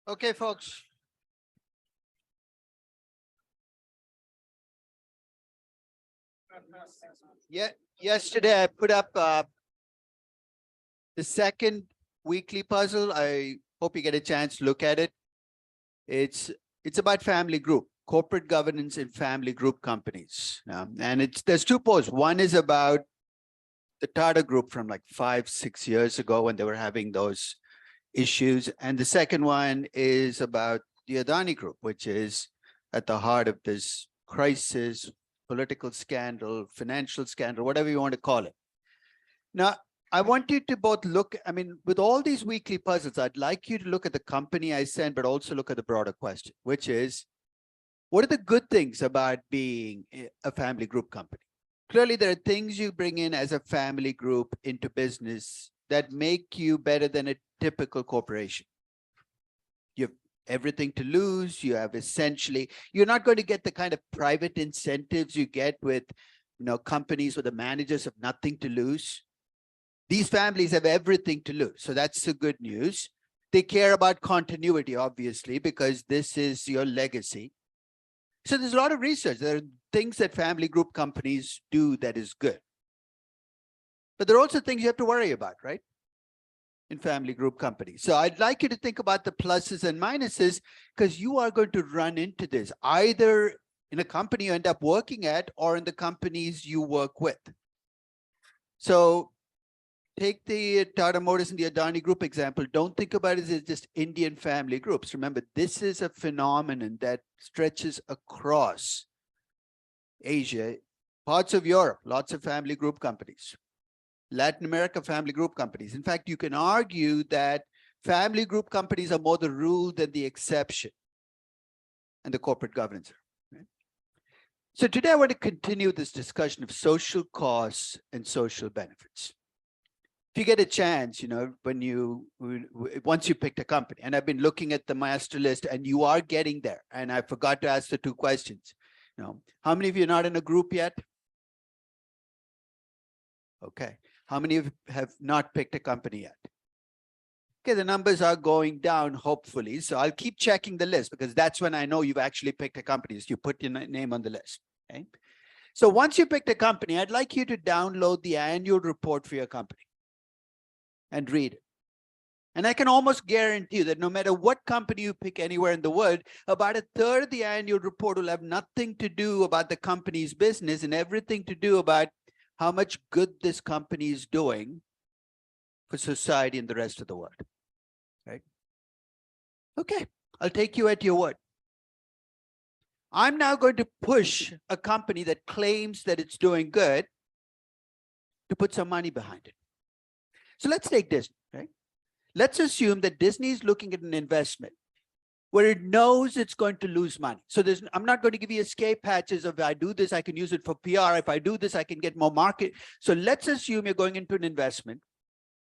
Okay, folks. Yeah, yesterday I put up the second weekly puzzle. I hope you get a chance to look at it. It's about family group, corporate governance in family group companies. And there's two posts. One is about the Tata Group from like 5-6 years ago when they were having those issues. And the second one is about the Adani Group, which is at the heart of this crisis, political scandal, financial scandal, whatever you want to call it. Now, I want you to both look, I mean, with all these weekly puzzles, I'd like you to look at the company I sent, but also look at the broader question, which is, what are the good things about being a family group company? Clearly, there are things you bring in as a family group into business that make you better than a typical corporation. You have everything to lose. You have essentially, you're not going to get the kind of private incentives you get with, companies where the managers have nothing to lose. These families have everything to lose. So that's the good news. They care about continuity, obviously, because this is your legacy. So there's a lot of research. There are things that family group companies do that is good. But there are also things you have to worry about, right? In family group companies. So I'd like you to think about the pluses and minuses, because you are going to run into this either in a company you end up working at or in the companies you work with. So take the Tata Motors and the Adani Group example. Don't think about it as just Indian family groups. Remember, this is a phenomenon that stretches across Asia, parts of Europe, lots of family group companies. Latin America, family group companies. In fact, you can argue that family group companies are more the rule than the exception and the corporate governance. Right? So today I want to continue this discussion of social costs and social benefits. If you get a chance, once you picked a company, and I've been looking at the master list and you are getting there, and I forgot to ask the two questions. How many of you are not in a group yet? Okay. How many of you have not picked a company yet? Okay, the numbers are going down, hopefully. So I'll keep checking the list, because that's when I know you've actually picked a company, is you put your name on the list. Okay. So once you picked a company, I'd like you to download the annual report for your company and read it. And I can almost guarantee you that no matter what company you pick anywhere in the world, about a third of the annual report will have nothing to do about the company's business and everything to do about how much good this company is doing for society and the rest of the world. right? Okay, I'll take you at your word. I'm now going to push a company that claims that it's doing good to put some money behind it. So let's take Disney, right? Let's assume that Disney is looking at an investment where it knows it's going to lose money. So I'm not going to give you escape hatches of, if I do this, I can use it for PR. If I do this, I can get more market. So let's assume you're going into an investment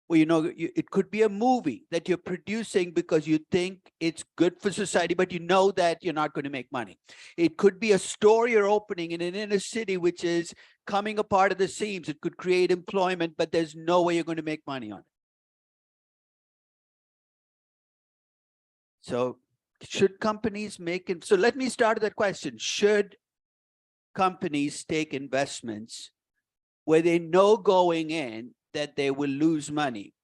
where it could be a movie that you're producing because you think it's good for society, but you know that you're not going to make money. It could be a store you're opening in an inner city, which is coming apart at the seams. It could create employment, but there's no way you're going to make money on it. So should companies make it? So let me start with that question. Should companies take investments where they know going in that they will lose money,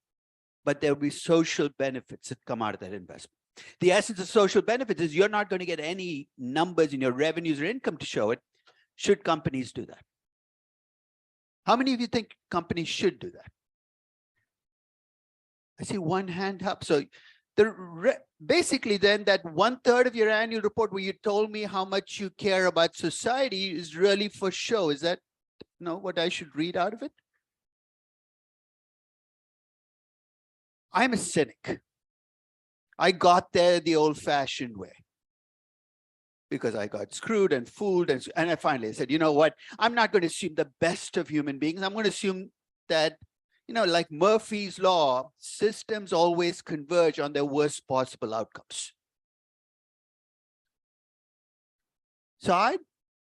but there will be social benefits that come out of that investment? The essence of social benefits is you're not going to get any numbers in your revenues or income to show it. Should companies do that? How many of you think companies should do that? I see one hand up. So basically then that 1/3 of your annual report where you told me how much you care about society is really for show. Is that what I should read out of it? I'm a cynic. I got there the old-fashioned way because I got screwed and fooled. And I finally said, you know what? I'm not going to assume the best of human beings. I'm going to assume that, like Murphy's Law, systems always converge on their worst possible outcomes. So I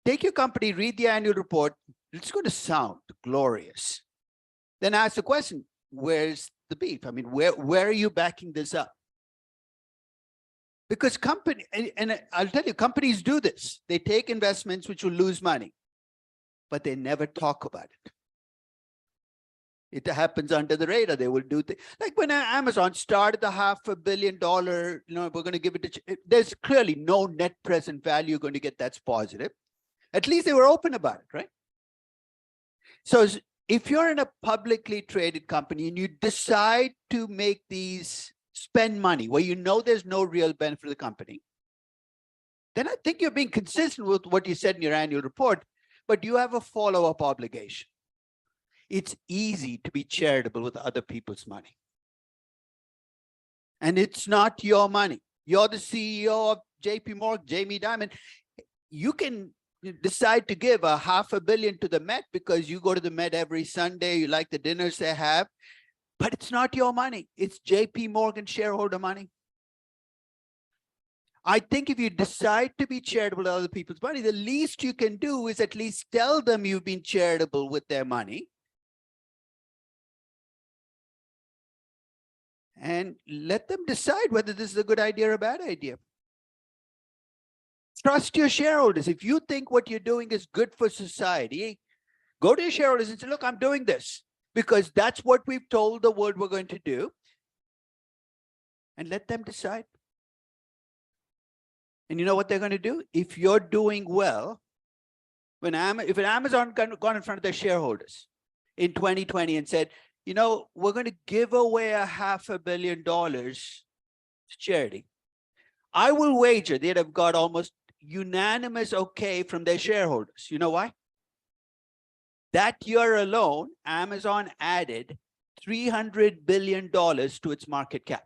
take your company, read the annual report. It's going to sound glorious. Then ask the question, where's the beef? I mean, where are you backing this up? Because and I'll tell you, companies do this. They take investments which will lose money, but they never talk about it. It happens under the radar. They will do things like when Amazon started the $500 million, we're going to give it to, there's clearly no net present value going to get that's positive. At least they were open about it, right? So if you're in a publicly traded company and you decide to make these spend money where there's no real benefit for the company, then I think you're being consistent with what you said in your annual report, but you have a follow-up obligation. It's easy to be charitable with other people's money. And it's not your money. You're the CEO of JP Morgan, Jamie Dimon. You can decide to give $500 million to the Met because you go to the Met every Sunday, you like the dinners they have, but it's not your money. It's JP Morgan shareholder money. I think if you decide to be charitable with other people's money, the least you can do is at least tell them you've been charitable with their money. And let them decide whether this is a good idea or a bad idea. Trust your shareholders. If you think what you're doing is good for society, go to your shareholders and say, look, I'm doing this because that's what we've told the world we're going to do. And let them decide. And you know what they're going to do? If you're doing well, if Amazon gone in front of their shareholders in 2020 and said, we're going to give away $500 million to charity, I will wager they'd have got almost unanimous okay from their shareholders. You know why? That year alone, Amazon added $300 billion to its market cap.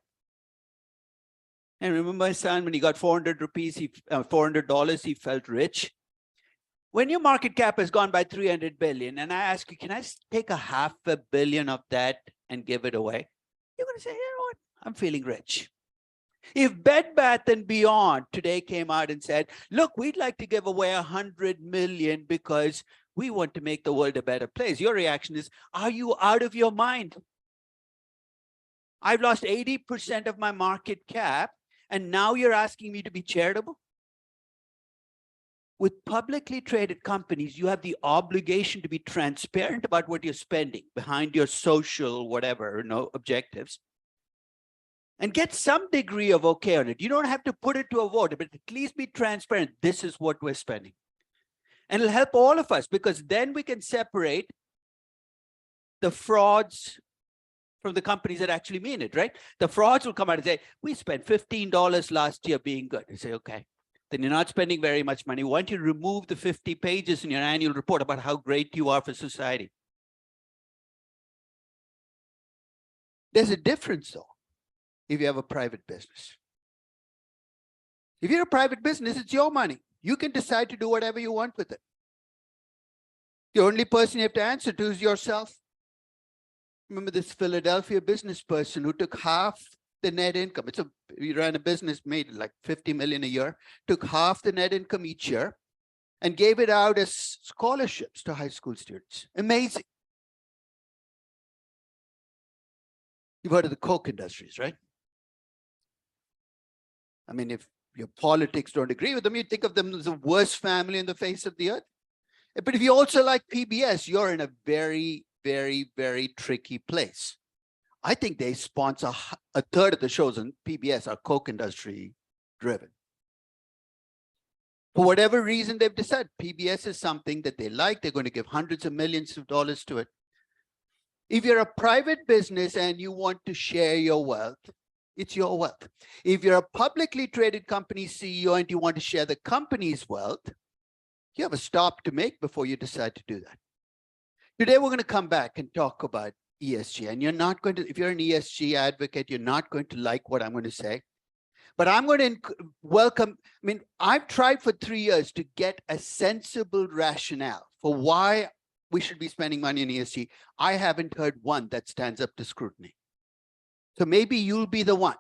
And remember my son, when he got 400 rupees, $400, he felt rich. When your market cap has gone by 300 billion, and I ask you, can I take $500 million of that and give it away? You're going to say, you know what? I'm feeling rich. If Bed Bath & Beyond today came out and said, look, we'd like to give away 100 million because we want to make the world a better place, your reaction is, are you out of your mind? I've lost 80% of my market cap, and now you're asking me to be charitable? With publicly traded companies, you have the obligation to be transparent about what you're spending behind your social, whatever, objectives, and get some degree of okay on it. You don't have to put it to a vote, but at least be transparent. This is what we're spending. And it'll help all of us because then we can separate the frauds from the companies that actually mean it, right? The frauds will come out and say, we spent $15 last year being good. You say, okay, then you're not spending very much money. Why don't you remove the 50 pages in your annual report about how great you are for society? There's a difference, though, if you have a private business. If you're a private business, it's your money. You can decide to do whatever you want with it. The only person you have to answer to is yourself. Remember this Philadelphia business person who took half the net income. He ran a business, made like 50 million a year, took half the net income each year and gave it out as scholarships to high school students. Amazing. You've heard of the Coke industries, right? I mean, if your politics don't agree with them, you think of them as the worst family on the face of the earth. But if you also like PBS, you're in a very, very, very tricky place. I think they sponsor a third of the shows on PBS are Coke industry driven. For whatever reason, they've decided PBS is something that they like. They're going to give hundreds of millions of dollars to it. If you're a private business and you want to share your wealth, it's your wealth. If you're a publicly traded company CEO and you want to share the company's wealth, you have a stop to make before you decide to do that. Today, we're going to come back and talk about ESG. And you're not going to, if you're an ESG advocate, you're not going to like what I'm going to say. But I'm going to welcome, I mean, I've tried for 3 years to get a sensible rationale for why we should be spending money on ESG. I haven't heard one that stands up to scrutiny. So maybe you'll be the one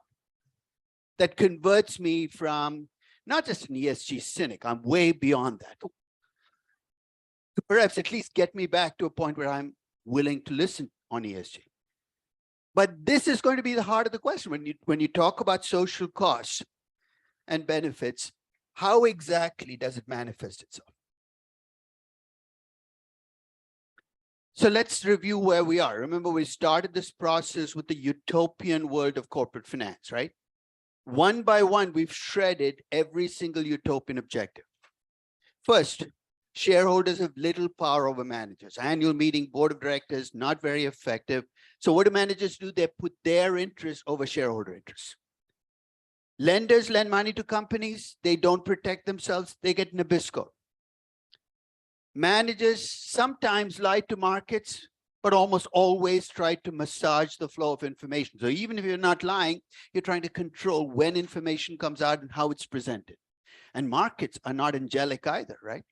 that converts me from not just an ESG cynic, I'm way beyond that, to perhaps at least get me back to a point where I'm willing to listen on ESG. But this is going to be the heart of the question. When you talk about social costs and benefits, how exactly does it manifest itself? So let's review where we are. Remember, we started this process with the utopian world of corporate finance, right? One by one, we've shredded every single utopian objective. First, shareholders have little power over managers. Annual meeting, board of directors, not very effective. So what do managers do? They put their interests over shareholder interests. Lenders lend money to companies. They don't protect themselves. They get Nabisco. Managers sometimes lie to markets, but almost always try to massage the flow of information. So even if you're not lying, you're trying to control when information comes out and how it's presented. And markets are not angelic either, right?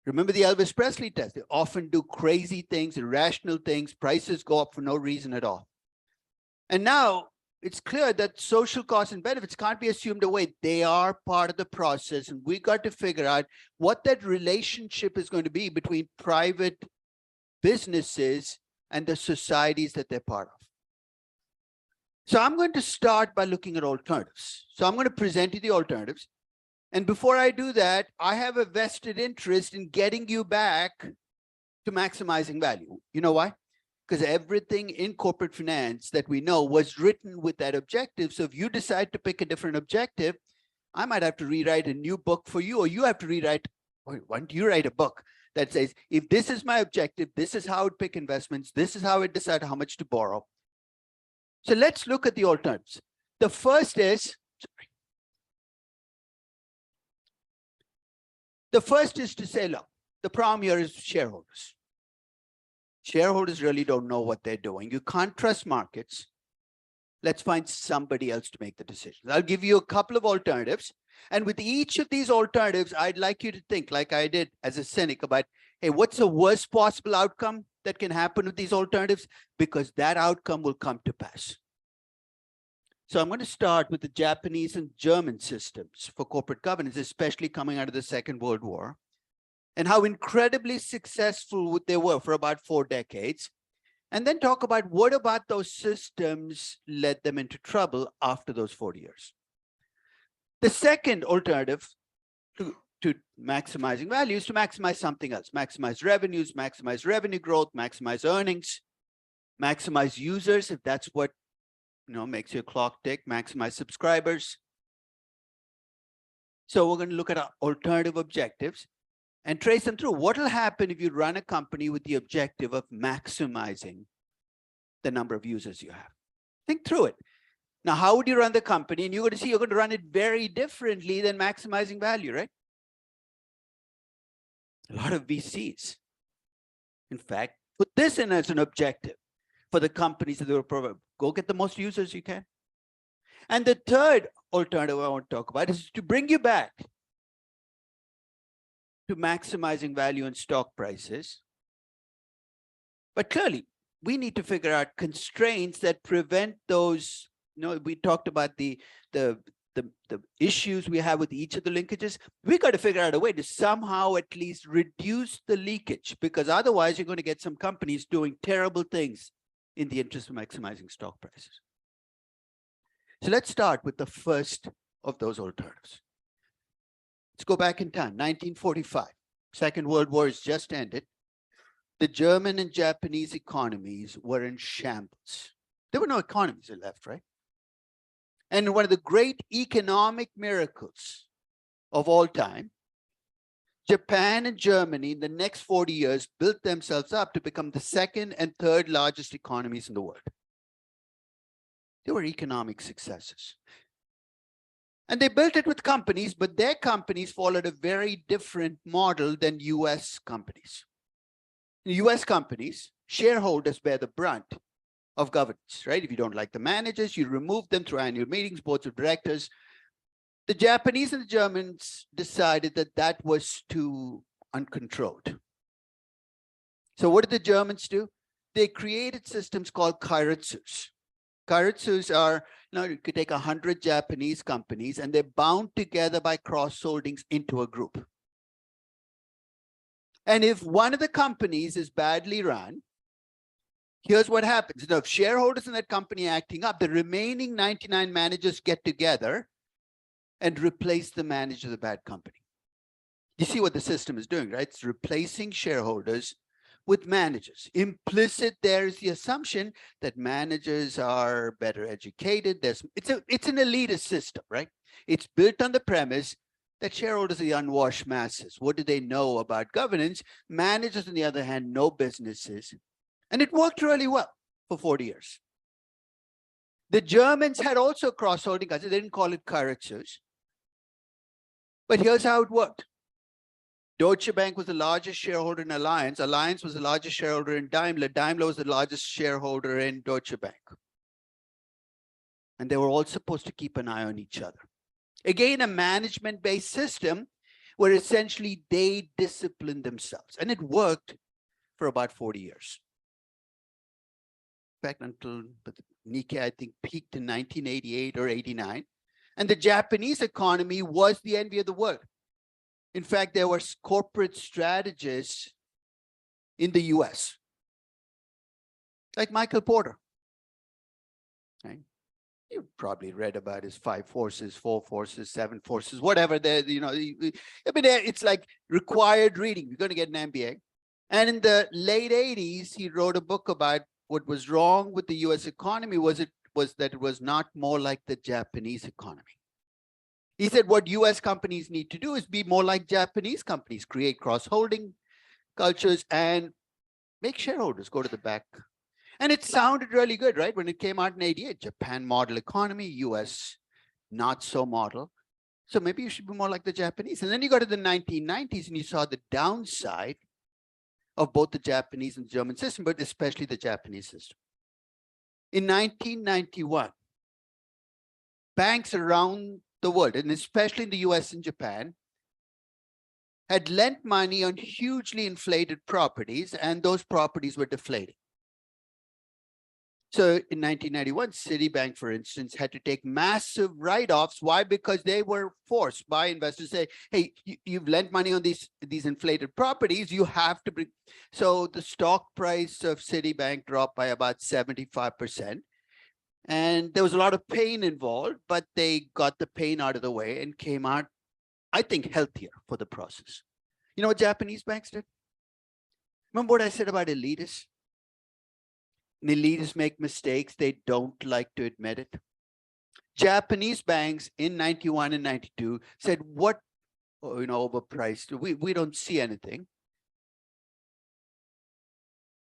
Remember the Elvis Presley test. They often do crazy things, irrational things. Prices go up for no reason at all. And now it's clear that social costs and benefits can't be assumed away. They are part of the process. And we got to figure out what that relationship is going to be between private businesses and the societies that they're part of. So I'm going to start by looking at alternatives. So I'm going to present you the alternatives. And before I do that, I have a vested interest in getting you back to maximizing value. You know why? Because everything in corporate finance that we know was written with that objective. So if you decide to pick a different objective, I might have to rewrite a new book for you, or you have to rewrite, why don't you write a book that says, if this is my objective, this is how I would pick investments, this is how I decide how much to borrow. So let's look at the alternatives. The first is, to say, look, the problem here is shareholders. Shareholders really don't know what they're doing. You can't trust markets. Let's find somebody else to make the decisions. I'll give you a couple of alternatives. And with each of these alternatives, I'd like you to think, like I did as a cynic, about, hey, what's the worst possible outcome that can happen with these alternatives? Because that outcome will come to pass. So I'm going to start with the Japanese and German systems for corporate governance, especially coming out of the Second World War, and how incredibly successful they were for about 4 decades. And then talk about what about those systems led them into trouble after those 40 years. The second alternative to maximizing value is to maximize something else. Maximize revenues, maximize revenue growth, maximize earnings, maximize users, if that's what makes your clock tick, maximize subscribers. So we're going to look at our alternative objectives and trace them through. What will happen if you run a company with the objective of maximizing the number of users you have. Think through it. Now, how would you run the company? And you're going to see you're going to run it very differently than maximizing value, right? A lot of VCs, in fact, put this in as an objective for the companies that they will provide. Go get the most users you can. And the third alternative I want to talk about is to bring you back to maximizing value in stock prices. But clearly, we need to figure out constraints that prevent those. We talked about the issues we have with each of the linkages. We got to figure out a way to somehow at least reduce the leakage, because otherwise you're going to get some companies doing terrible things in the interest of maximizing stock prices. So let's start with the first of those alternatives. Let's go back in time, 1945. Second World War has just ended. The German and Japanese economies were in shambles. There were no economies left, right? And one of the great economic miracles of all time, Japan and Germany in the next 40 years built themselves up to become the second and third largest economies in the world. They were economic successes. And they built it with companies, but their companies followed a very different model than US companies. In US companies, shareholders bear the brunt of governance, right? If you don't like the managers, you remove them through annual meetings, boards of directors. The Japanese and the Germans decided that that was too uncontrolled. So what did the Germans do? They created systems called chiritsus. Chiritsus are, you could take 100 Japanese companies and they're bound together by cross holdings into a group. And if one of the companies is badly run, here's what happens. If shareholders in that company are acting up, the remaining 99 managers get together and replace the manager of the bad company. You see what the system is doing, right? It's replacing shareholders with managers. Implicit there is the assumption that managers are better educated. It's an elitist system, right? It's built on the premise that shareholders are the unwashed masses. What do they know about governance? Managers, on the other hand, know businesses. And it worked really well for 40 years. The Germans had also cross-holding. They didn't call it chiritsus. But here's how it worked. Deutsche Bank was the largest shareholder in Allianz. Allianz was the largest shareholder in Daimler. Daimler was the largest shareholder in Deutsche Bank. And they were all supposed to keep an eye on each other. Again, a management-based system where essentially they disciplined themselves. And it worked for about 40 years. In fact, until the Nikkei, I think, peaked in 1988 or 89. And the Japanese economy was the envy of the world. In fact, there were corporate strategists in the US, like Michael Porter. Right? You probably read about his 5 forces, 4 forces, 7 forces, whatever. It's like required reading. You're going to get an MBA. And in the late 80s, he wrote a book about what was wrong with the US economy was that it was not more like the Japanese economy. He said what US companies need to do is be more like Japanese companies, create cross-holding cultures and make shareholders go to the back. And it sounded really good, right? When it came out in 88, Japan model economy, US not so model. So maybe you should be more like the Japanese. And then you got to the 1990s and you saw the downside of both the Japanese and German system, but especially the Japanese system. In 1991, banks around the world, and especially in the US and Japan, had lent money on hugely inflated properties, and those properties were deflating. So in 1991, Citibank, for instance, had to take massive write-offs. Why? Because they were forced by investors to say, hey, you've lent money on these inflated properties, you have to bring. So the stock price of Citibank dropped by about 75%. And there was a lot of pain involved, but they got the pain out of the way and came out, I think, healthier for the process. You know what Japanese banks did? Remember what I said about elitists? And elitists make mistakes. They don't like to admit it. Japanese banks in 91 and 92 said, what, overpriced? We don't see anything.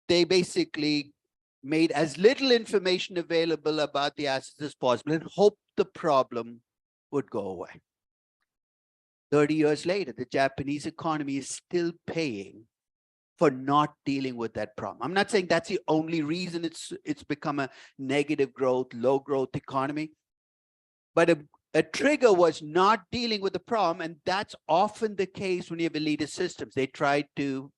They basically made as little information available about the assets as possible and hoped the problem would go away. 30 years later, the Japanese economy is still paying for not dealing with that problem. I'm not saying that's the only reason it's become a negative growth, low growth economy, but a trigger was not dealing with the problem, and that's often the case when you have elitist systems. They try to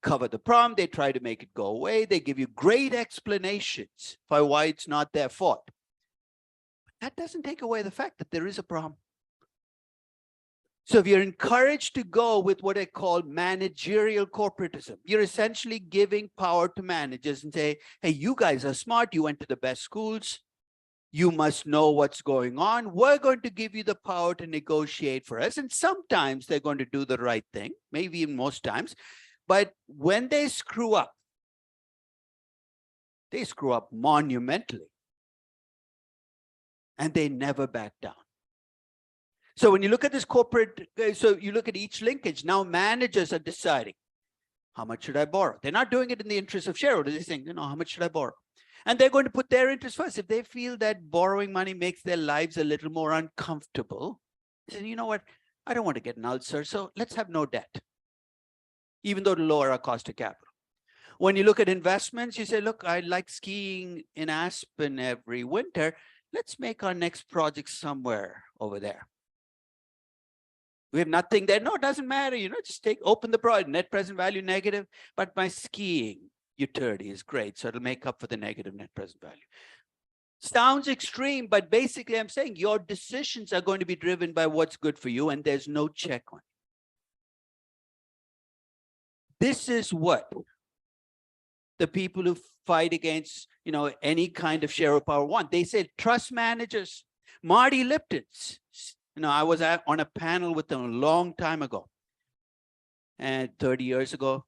cover the problem, they try to make it go away, they give you great explanations for why it's not their fault. But that doesn't take away the fact that there is a problem. So if you're encouraged to go with what I call managerial corporatism, you're essentially giving power to managers and say, hey, you guys are smart, you went to the best schools, you must know what's going on. We're going to give you the power to negotiate for us. And sometimes they're going to do the right thing, maybe even most times. But when they screw up monumentally. And they never back down. So when you look at this corporate, so you look at each linkage, now managers are deciding, how much should I borrow? They're not doing it in the interest of shareholders. They're saying, how much should I borrow? And they're going to put their interest first. If they feel that borrowing money makes their lives a little more uncomfortable, they say, you know what? I don't want to get an ulcer, so let's have no debt, even though to lower our cost of capital. When you look at investments, you say, look, I like skiing in Aspen every winter. Let's make our next project somewhere over there. We have nothing there. No, it doesn't matter. Just open the project, net present value negative, but my skiing utility is great. So it'll make up for the negative net present value. Sounds extreme, but basically I'm saying your decisions are going to be driven by what's good for you, and there's no check on it. This is what the people who fight against, any kind of share of power want. They say, trust managers. Marty Lipton's, I was on a panel with them a long time ago, and 30 years ago.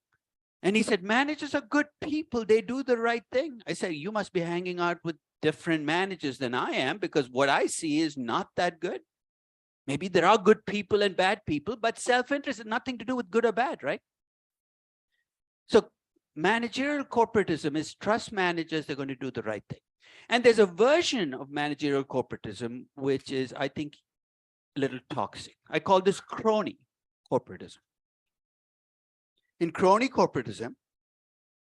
And he said, managers are good people. They do the right thing. I said, you must be hanging out with different managers than I am, because what I see is not that good. Maybe there are good people and bad people, but self-interest has nothing to do with good or bad, right? So managerial corporatism is trust managers, they're going to do the right thing. And there's a version of managerial corporatism, which is, I think, a little toxic. I call this crony corporatism. In crony corporatism,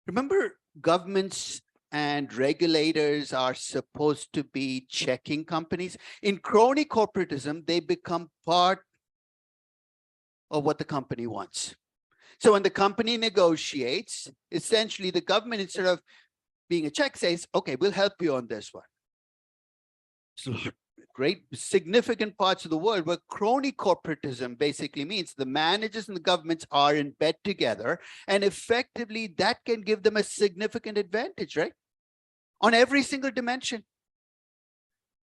remember, governments and regulators are supposed to be checking companies. In crony corporatism, they become part of what the company wants. So when the company negotiates, essentially the government, instead of being a check, says, okay, we'll help you on this one. So great significant parts of the world where crony corporatism basically means the managers and the governments are in bed together, and effectively that can give them a significant advantage, right? On every single dimension.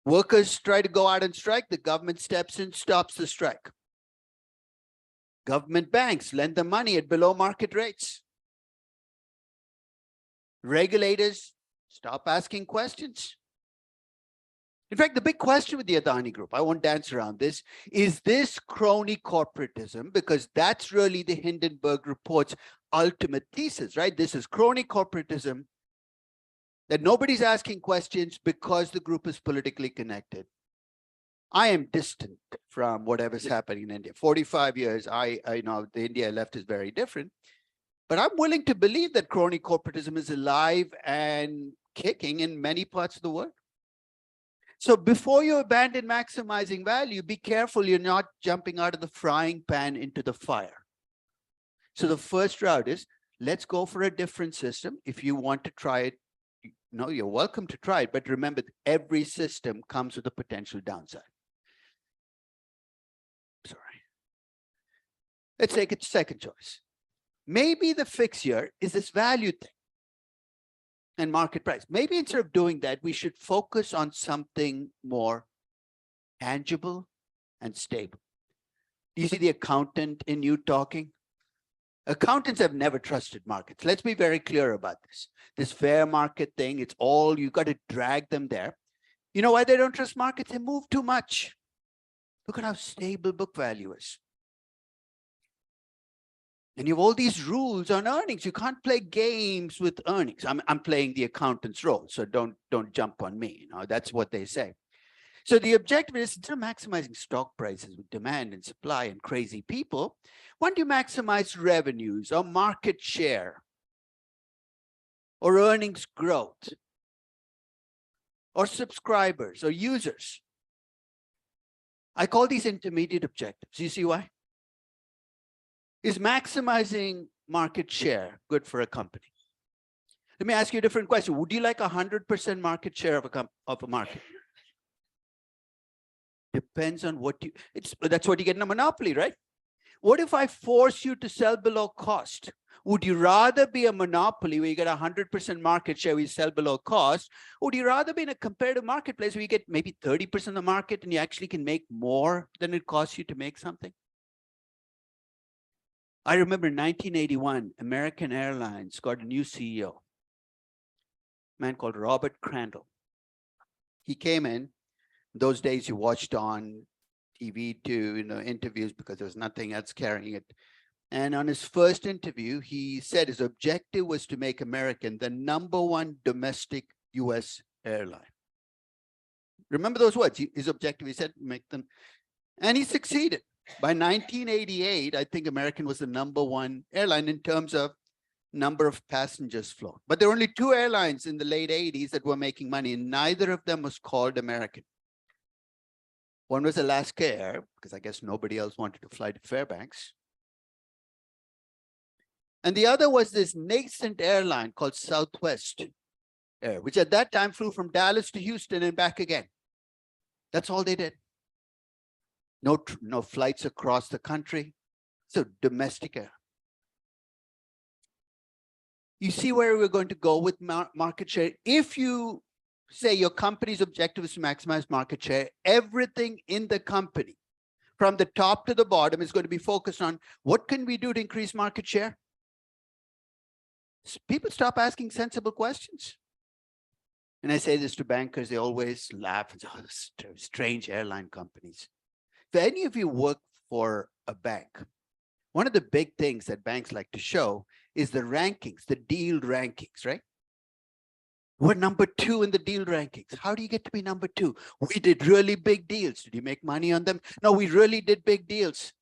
Workers try to go out and strike, the government steps in, stops the strike. Government banks lend them money at below market rates. Regulators stop asking questions. In fact, the big question with the Adani Group, I won't dance around this, is this crony corporatism? Because that's really the Hindenburg Report's ultimate thesis, right? This is crony corporatism, that nobody's asking questions because the group is politically connected. I am distant from whatever's happening in India. 45 years, I know the India I left is very different, but I'm willing to believe that crony corporatism is alive and kicking in many parts of the world. So before you abandon maximizing value, be careful you're not jumping out of the frying pan into the fire. So the first route is, let's go for a different system. If you want to try it, you're welcome to try it. But remember, every system comes with a potential downside. Sorry. Let's take a second choice. Maybe the fix here is this value thing and market price. Maybe instead of doing that, we should focus on something more tangible and stable. Do you see the accountant in you talking? Accountants have never trusted markets. Let's be very clear about this. This fair market thing, it's all, you got to drag them there. You know why they don't trust markets? They move too much. Look at how stable book value is. And you have all these rules on earnings. You can't play games with earnings. I'm playing the accountant's role, so don't jump on me. That's what they say. So the objective is, instead of maximizing stock prices with demand and supply and crazy people, why don't you maximize revenues or market share or earnings growth or subscribers or users? I call these intermediate objectives. You see why? Is maximizing market share good for a company? Let me ask you a different question. Would you like 100% market share of a market? Depends on what that's what you get in a monopoly, right? What if I force you to sell below cost? Would you rather be a monopoly where you get 100% market share, where you sell below cost? Or would you rather be in a competitive marketplace where you get maybe 30% of the market and you actually can make more than it costs you to make something? I remember in 1981, American Airlines got a new CEO, a man called Robert Crandall. He came in. Those days you watched on TV to interviews because there was nothing else carrying it. And on his first interview, he said his objective was to make American the #1 domestic US airline. Remember those words? His objective, he said, make them. And he succeeded. By 1988, I think American was the #1 airline in terms of number of passengers flown. But there were only 2 airlines in the late 80s that were making money, and neither of them was called American. One was Alaska Air, because I guess nobody else wanted to fly to Fairbanks. And the other was this nascent airline called Southwest Air, which at that time flew from Dallas to Houston and back again. That's all they did. No flights across the country. So domestic air. You see where we're going to go with market share. If you say your company's objective is to maximize market share, everything in the company, from the top to the bottom, is going to be focused on what can we do to increase market share? People stop asking sensible questions. And I say this to bankers, they always laugh and say, oh, strange airline companies. If any of you work for a bank, one of the big things that banks like to show is the rankings, the deal rankings, right? We're #2 in the deal rankings. How do you get to be #2? We did really big deals. Did you make money on them? No, we really did big deals.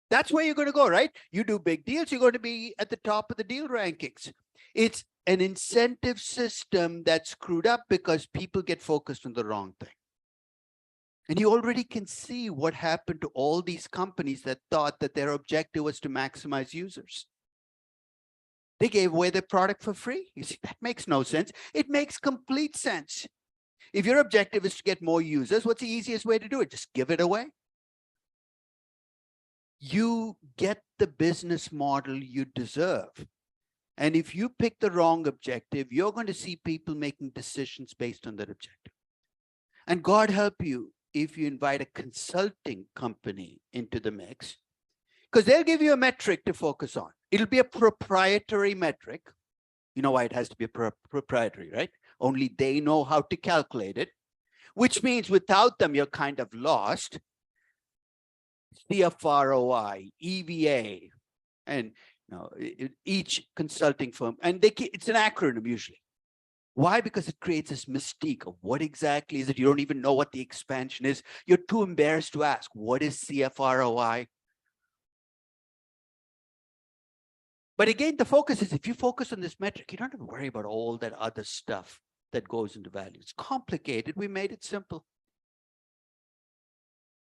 That's where you're going to go, right? You do big deals, you're going to be at the top of the deal rankings. It's an incentive system that's screwed up because people get focused on the wrong thing. And you already can see what happened to all these companies that thought that their objective was to maximize users. They gave away their product for free. You see, that makes no sense. It makes complete sense. If your objective is to get more users, what's the easiest way to do it? Just give it away. You get the business model you deserve. And if you pick the wrong objective, you're going to see people making decisions based on that objective. And God help you if you invite a consulting company into the mix, because they'll give you a metric to focus on. It'll be a proprietary metric. You know why it has to be proprietary, right? Only they know how to calculate it, which means without them, you're kind of lost. CFROI, EVA, and each consulting firm, and it's an acronym usually. Why? Because it creates this mystique of what exactly is it. You don't even know what the expansion is. You're too embarrassed to ask, what is CFROI? But again, the focus is, if you focus on this metric, you don't have to worry about all that other stuff that goes into value. It's complicated. We made it simple.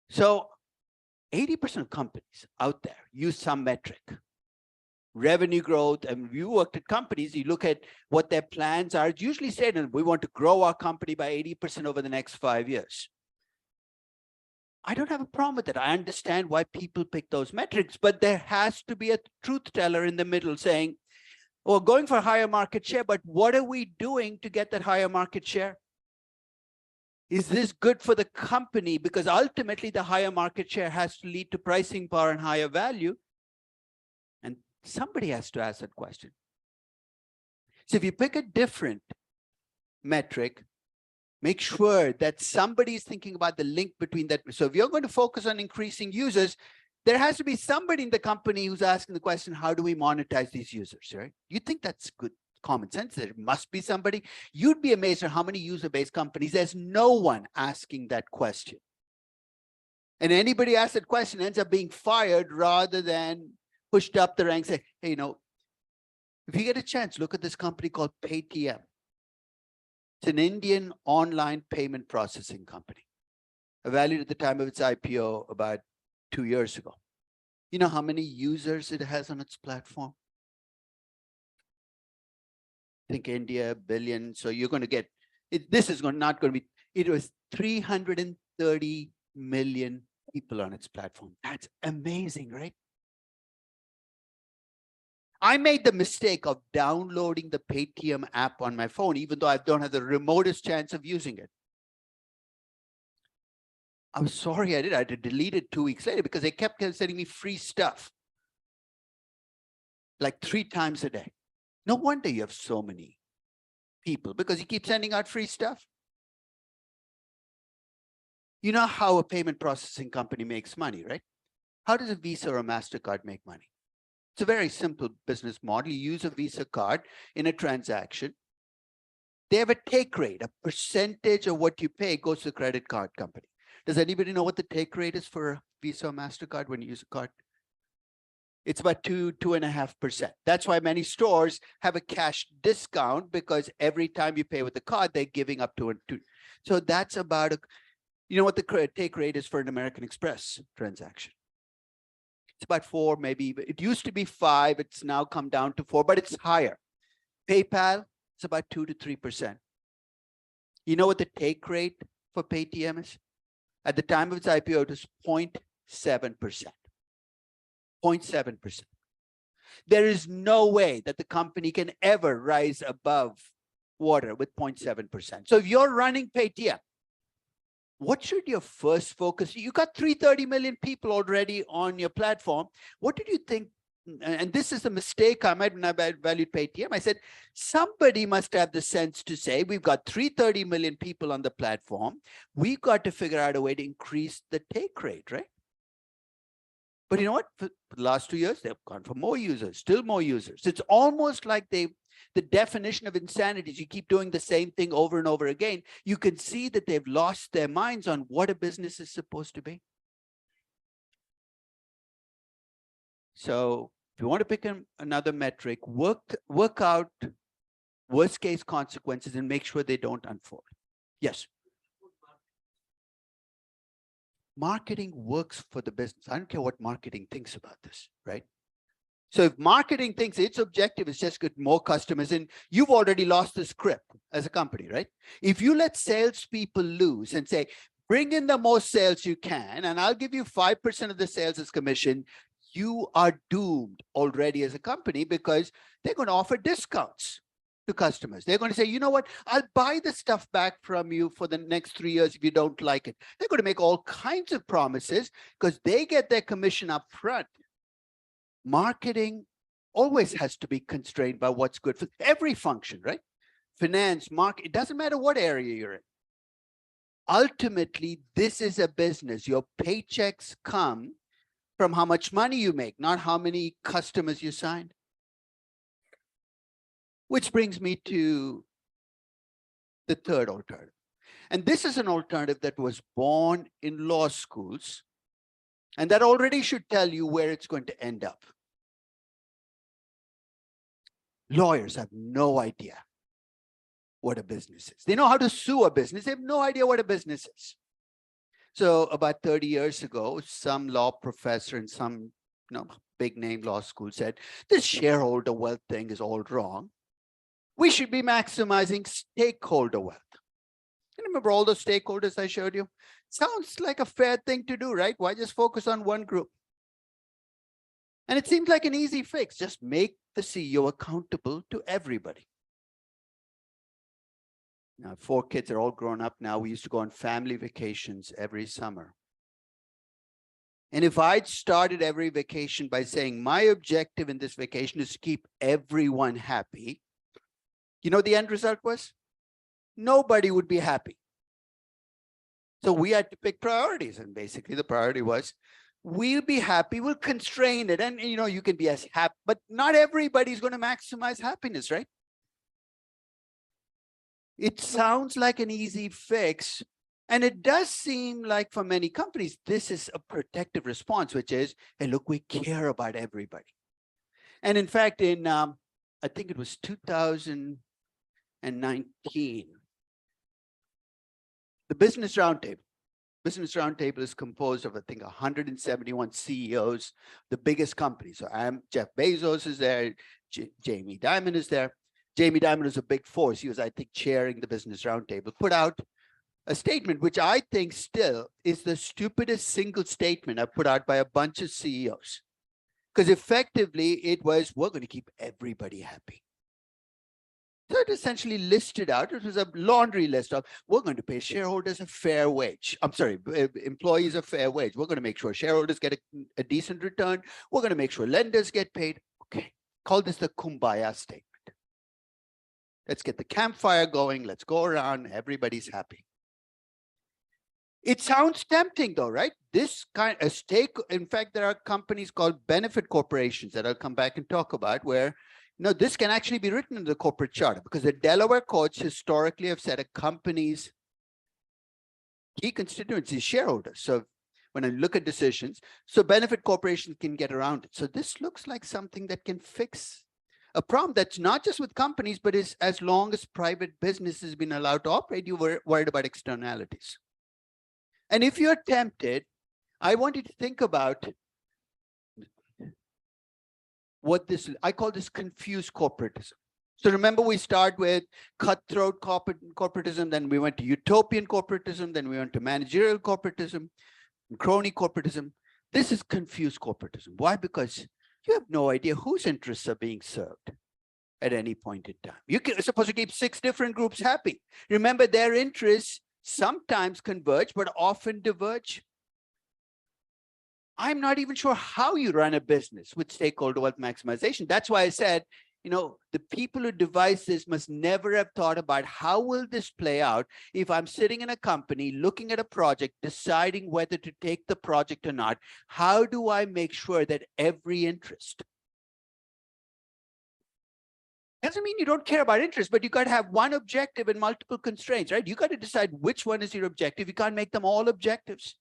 So 80% of companies out there use some metric. Revenue growth, and you worked at companies, you look at what their plans are. It's usually said, we want to grow our company by 80% over the next 5 years. I don't have a problem with that. I understand why people pick those metrics, but there has to be a truth teller in the middle saying, well, going for higher market share, but what are we doing to get that higher market share? Is this good for the company? Because ultimately the higher market share has to lead to pricing power and higher value. And somebody has to ask that question. So if you pick a different metric, make sure that somebody is thinking about the link between that. So if you're going to focus on increasing users, there has to be somebody in the company who's asking the question, how do we monetize these users, right? You think that's good common sense? There must be somebody. You'd be amazed at how many user-based companies, there's no one asking that question. And anybody asks that question ends up being fired rather than pushed up the ranks. Say, hey, if you get a chance, look at this company called Paytm. It's an Indian online payment processing company, valued at the time of its IPO about 2 years ago. You know how many users it has on its platform? I think India, 1 billion. So you're going to get, this is not going to be, it was 330 million people on its platform. That's amazing, right? I made the mistake of downloading the Paytm app on my phone, even though I don't have the remotest chance of using it. I'm sorry I did. I had to delete it 2 weeks later because they kept sending me free stuff, like 3 times a day. No wonder you have so many people, because you keep sending out free stuff. You know how a payment processing company makes money, right? How does a Visa or a MasterCard make money? It's a very simple business model. You use a Visa card in a transaction. They have a take rate, a percentage of what you pay goes to the credit card company. Does anybody know what the take rate is for a Visa or MasterCard when you use a card? It's about 2.5%. That's why many stores have a cash discount, because every time you pay with the card, they're giving up to. So that's about, you know what the take rate is for an American Express transaction? It's about 4, maybe. It used to be 5. It's now come down to 4, but it's higher. PayPal, it's about 2 to 3%. You know what the take rate for Paytm is? At the time of its IPO, it was 0.7%. 0.7%. There is no way that the company can ever rise above water with 0.7%. So if you're running Paytm, what should your first focus? You got 330 million people already on your platform. What did you think? And this is a mistake I made when I valued Paytm. I said, somebody must have the sense to say, we've got 330 million people on the platform. We've got to figure out a way to increase the take rate, right? But you know what? For the last 2 years, they've gone for more users, still more users. It's almost like the definition of insanity is you keep doing the same thing over and over again. You can see that they've lost their minds on what a business is supposed to be. So if you want to pick another metric, work out worst case consequences and make sure they don't unfold. Yes. Marketing works for the business. I don't care what marketing thinks about this, right? So if marketing thinks its objective is just get more customers in, you've already lost the script as a company, right? If you let salespeople loose and say, bring in the most sales you can, and I'll give you 5% of the sales as commission, you are doomed already as a company, because they're going to offer discounts to customers. They're going to say, you know what, I'll buy the stuff back from you for the next 3 years if you don't like it. They're going to make all kinds of promises because they get their commission up front. Marketing always has to be constrained by what's good for every function, right? Finance, market, it doesn't matter what area you're in. Ultimately, this is a business. Your paychecks come from how much money you make, not how many customers you sign. Which brings me to the third alternative. And this is an alternative that was born in law schools, and that already should tell you where it's going to end up. Lawyers have no idea what a business is. They know how to sue a business. They have no idea what a business is. So about 30 years ago, some law professor in some big name law school said, this shareholder wealth thing is all wrong. We should be maximizing stakeholder wealth. You remember all those stakeholders I showed you? Sounds like a fair thing to do, right? Why just focus on one group? And it seems like an easy fix. Just make the CEO accountable to everybody. Now, 4 kids are all grown up now. We used to go on family vacations every summer. And if I'd started every vacation by saying, my objective in this vacation is to keep everyone happy, you know what the end result was? Nobody would be happy. So we had to pick priorities. And basically the priority was, we'll be happy, we'll constrain it. And, you can be as happy, but not everybody's going to maximize happiness, right? It sounds like an easy fix. And it does seem like for many companies, this is a protective response, which is, hey, look, we care about everybody. And in fact, in, I think it was 2019, the Business Roundtable is composed of, I think, 171 CEOs, the biggest companies. So Jeff Bezos is there, Jamie Dimon is there. Jamie Dimon is a big force. He was, I think, chairing the Business Roundtable, put out a statement, which I think still is the stupidest single statement I've put out by a bunch of CEOs. Because effectively it was, we're going to keep everybody happy. So it essentially listed out, it was a laundry list of, we're going to pay shareholders a fair wage. I'm sorry, employees a fair wage. We're going to make sure shareholders get a decent return. We're going to make sure lenders get paid. Okay, call this the Kumbaya statement. Let's get the campfire going. Let's go around. Everybody's happy. It sounds tempting though, right? This kind of stake. In fact, there are companies called benefit corporations that I'll come back and talk about where, this can actually be written in the corporate charter because the Delaware courts historically have said a company's key constituency is shareholders. So when I look at decisions, so benefit corporations can get around it. So this looks like something that can fix a problem that's not just with companies, but is as long as private business has been allowed to operate, you were worried about externalities. And if you're tempted, I want you to think about what I call this confused corporatism. So remember, we start with cutthroat corporatism, then we went to utopian corporatism, then we went to managerial corporatism, and crony corporatism. This is confused corporatism. Why? Because you have no idea whose interests are being served at any point in time. You're supposed to keep 6 different groups happy. Remember, their interests sometimes converge, but often diverge. I'm not even sure how you run a business with stakeholder wealth maximization. That's why I said, the people who devise this must never have thought about how will this play out if I'm sitting in a company looking at a project, deciding whether to take the project or not. How do I make sure that every interest? Doesn't mean you don't care about interest, but you got to have one objective and multiple constraints, right? You got to decide which one is your objective. You can't make them all objectives.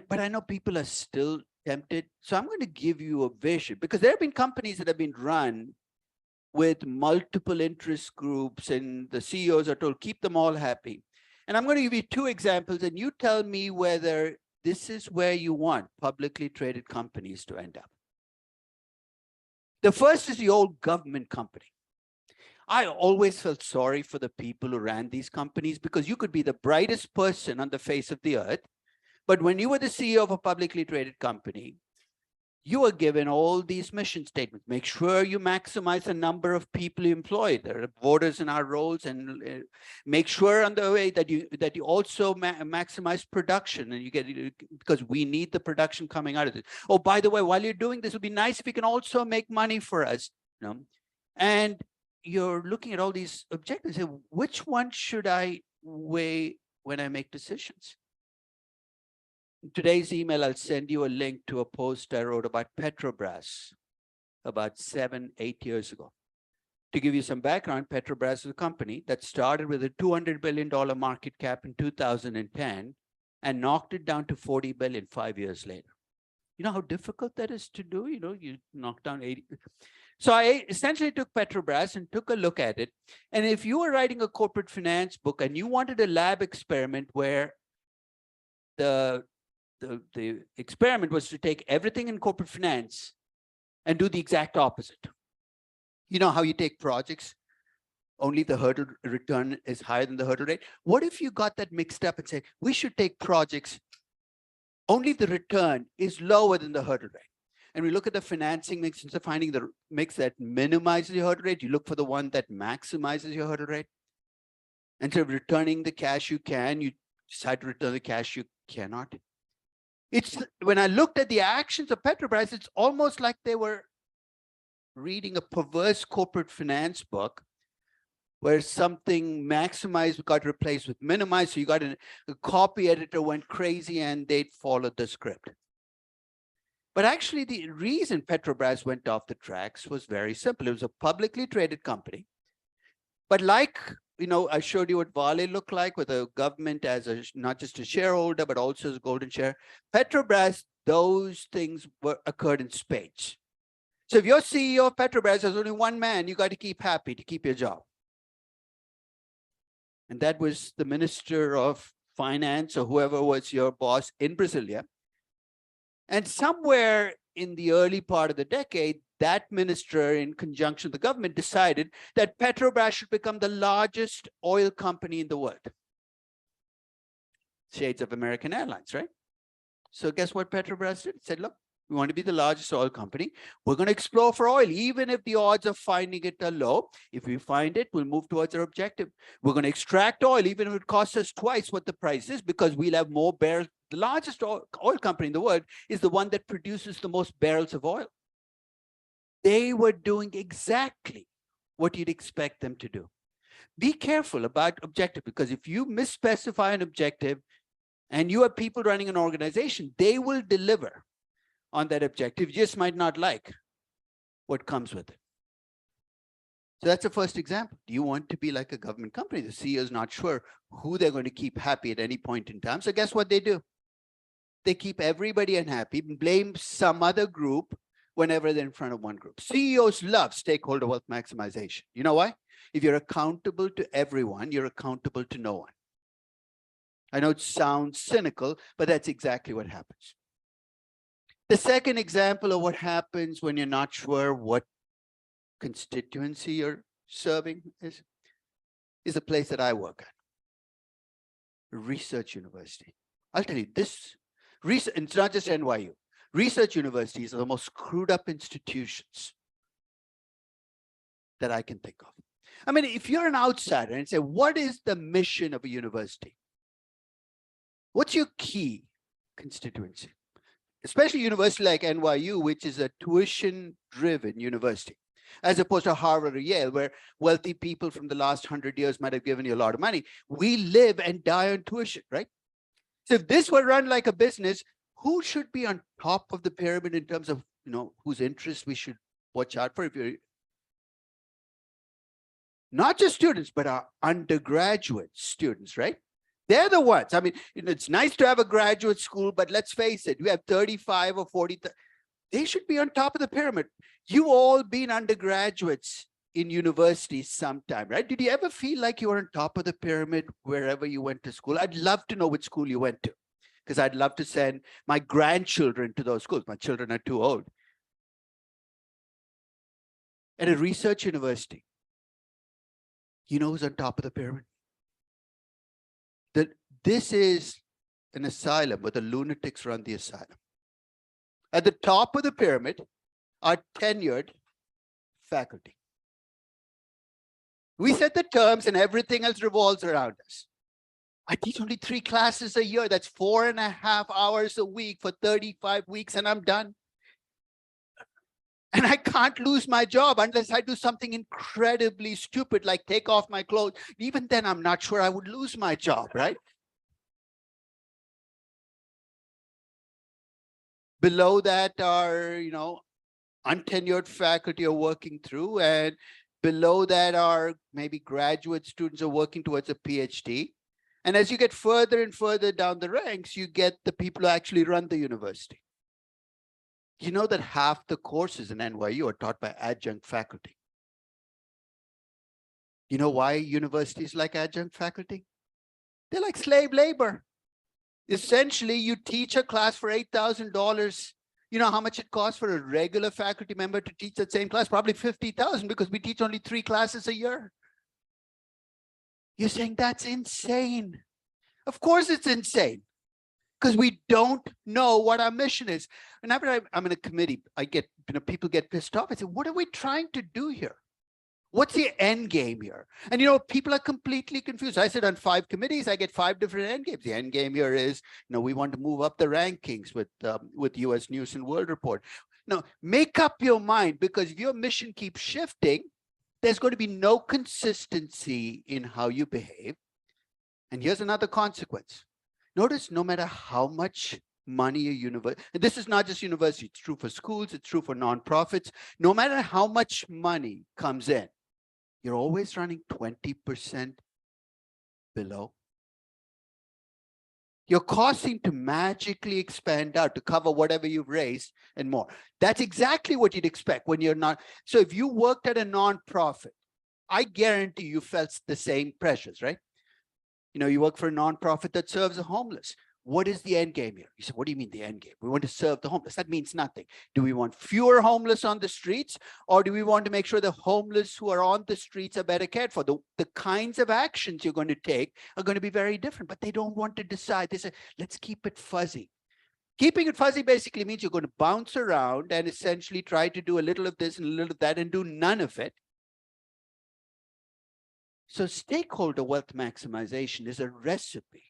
But I know people are still tempted. So I'm going to give you a vision, because there have been companies that have been run with multiple interest groups and the CEOs are told, keep them all happy. And I'm going to give you 2 examples and you tell me whether this is where you want publicly traded companies to end up. The first is the old government company. I always felt sorry for the people who ran these companies because you could be the brightest person on the face of the earth, but when you were the CEO of a publicly traded company, you were given all these mission statements. Make sure you maximize the number of people you employ. There are voters in our roles, and make sure on the way that you also maximize production, and you get, because we need the production coming out of it. Oh, by the way, while you're doing this, it would be nice if you can also make money for us. And you're looking at all these objectives. Say, which one should I weigh when I make decisions? In today's email, I'll send you a link to a post I wrote about Petrobras about 7-8 years ago. To give you some background, Petrobras is a company that started with a $200 billion market cap in 2010 and knocked it down to 40 billion 5 years later. You know how difficult that is to do? You knock down 80. So I essentially took Petrobras and took a look at it. And if you were writing a corporate finance book and you wanted a lab experiment where the experiment was to take everything in corporate finance and do the exact opposite. You know how you take projects, only the hurdle return is higher than the hurdle rate? What if you got that mixed up and say, we should take projects, only the return is lower than the hurdle rate? And we look at the financing mix, instead of finding the mix that minimizes your hurdle rate, you look for the one that maximizes your hurdle rate. Instead of returning the cash you can, you decide to return the cash you cannot. When I looked at the actions of Petrobras, it's almost like they were reading a perverse corporate finance book where something maximized got replaced with minimized. So you got a copy editor went crazy and they followed the script. But actually, the reason Petrobras went off the tracks was very simple. It was a publicly traded company. But like, I showed you what Vale looked like with a government as not just a shareholder, but also as a golden share. Petrobras, those things occurred in spades. So if you're CEO of Petrobras, there's only one man you got to keep happy to keep your job. And that was the Minister of Finance or whoever was your boss in Brasilia. And somewhere in the early part of the decade, that minister, in conjunction with the government, decided that Petrobras should become the largest oil company in the world. Shades of American Airlines, right? So guess what Petrobras did? It said, look, we want to be the largest oil company. We're going to explore for oil, even if the odds of finding it are low. If we find it, we'll move towards our objective. We're going to extract oil, even if it costs us twice what the price is, because we'll have more barrels. The largest oil company in the world is the one that produces the most barrels of oil. They were doing exactly what you'd expect them to do. Be careful about objective, because if you misspecify an objective and you have people running an organization, they will deliver on that objective. You just might not like what comes with it. So that's the first example. Do you want to be like a government company? The CEO is not sure who they're going to keep happy at any point in time. So guess what they do? They keep everybody unhappy, blame some other group whenever they're in front of one group. CEOs love stakeholder wealth maximization. You know why? If you're accountable to everyone, you're accountable to no one. I know it sounds cynical, but that's exactly what happens. The second example of what happens when you're not sure what constituency you're serving is a place that I work at, a research university. I'll tell you this, research, it's not just NYU. Research universities are the most screwed up institutions that I can think of. I mean, if you're an outsider and say, what is the mission of a university? What's your key constituency? Especially a university like NYU, which is a tuition-driven university, as opposed to Harvard or Yale, where wealthy people from the last 100 years might have given you a lot of money. We live and die on tuition, right? So if this were run like a business, who should be on top of the pyramid in terms of, whose interests we should watch out for? If you're not just students, but our undergraduate students, right? They're the ones. I mean, it's nice to have a graduate school, but let's face it, you have 35 or 40. They should be on top of the pyramid. You all been undergraduates in universities sometime, right? Did you ever feel like you were on top of the pyramid wherever you went to school? I'd love to know which school you went to, because I'd love to send my grandchildren to those schools. My children are too old. At a research university, you know who's on top of the pyramid? This is an asylum where the lunatics run the asylum. At the top of the pyramid are tenured faculty. We set the terms and everything else revolves around us. I teach only 3 classes a year. That's 4.5 hours a week for 35 weeks, and I'm done. And I can't lose my job unless I do something incredibly stupid, like take off my clothes. Even then, I'm not sure I would lose my job, right? Below that are, untenured faculty are working through, and below that are maybe graduate students are working towards a PhD. And as you get further and further down the ranks, you get the people who actually run the university. You know that half the courses in NYU are taught by adjunct faculty. You know why universities like adjunct faculty? They're like slave labor. Essentially, you teach a class for $8,000. You know how much it costs for a regular faculty member to teach that same class? Probably $50,000, because we teach only 3 classes a year. You're saying that's insane. Of course it's insane, because we don't know what our mission is. Whenever I'm in a committee, I get, people get pissed off. I say, what are we trying to do here? What's the end game here? And people are completely confused. I sit on 5 committees. I get 5 different end games. The end game here is, we want to move up the rankings with US News and World Report. Now, make up your mind, because if your mission keeps shifting, there's going to be no consistency in how you behave. And here's another consequence. Notice no matter how much money a university, and this is not just university, it's true for schools, it's true for nonprofits. No matter how much money comes in, you're always running 20% below. Your costs seem to magically expand out to cover whatever you've raised and more. That's exactly what you'd expect when you're not. So if you worked at a nonprofit, I guarantee you felt the same pressures, right? You know, you work for a nonprofit that serves the homeless. What is the end game here? You said, what do you mean the end game? We want to serve the homeless. That means nothing. Do we want fewer homeless on the streets, or do we want to make sure the homeless who are on the streets are better cared for? The kinds of actions you're going to take are going to be very different, but they don't want to decide. They say, let's keep it fuzzy. Keeping it fuzzy basically means you're going to bounce around and essentially try to do a little of this and a little of that and do none of it. So stakeholder wealth maximization is a recipe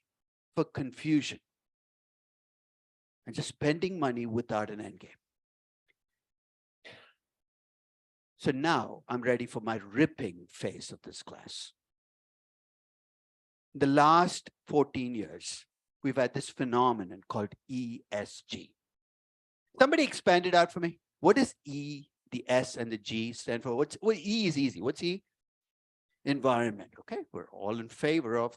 for confusion and just spending money without an end game. So now I'm ready for my ripping phase of this class. The last 14 years, we've had this phenomenon called ESG. Somebody expand it out for me. What does E, the S, and the G stand for? Well, E is easy. What's E? Environment. Okay, we're all in favor of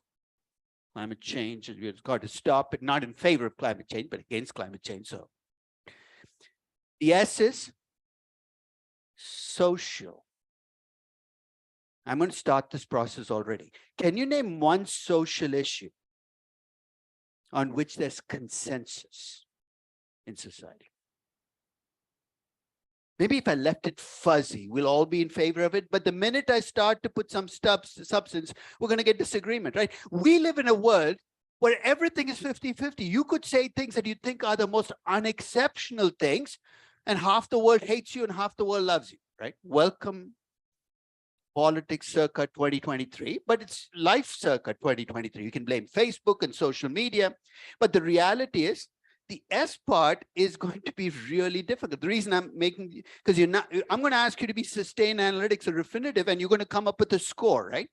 climate change, and we've got to stop it. Not in favor of climate change, but against climate change. So the S is social. I'm going to start this process already. Can you name one social issue on which there's consensus in society? Maybe if I left it fuzzy, we'll all be in favor of it. But the minute I start to put some substance, we're going to get disagreement, right? We live in a world where everything is 50-50. You could say things that you think are the most unexceptional things, and half the world hates you and half the world loves you, right? Welcome politics circa 2023, but it's life circa 2023. You can blame Facebook and social media, but the reality is the S part is going to be really difficult. The reason I'm making, because I'm going to ask you to be sustained analytics or refinitive, and you're going to come up with a score, right?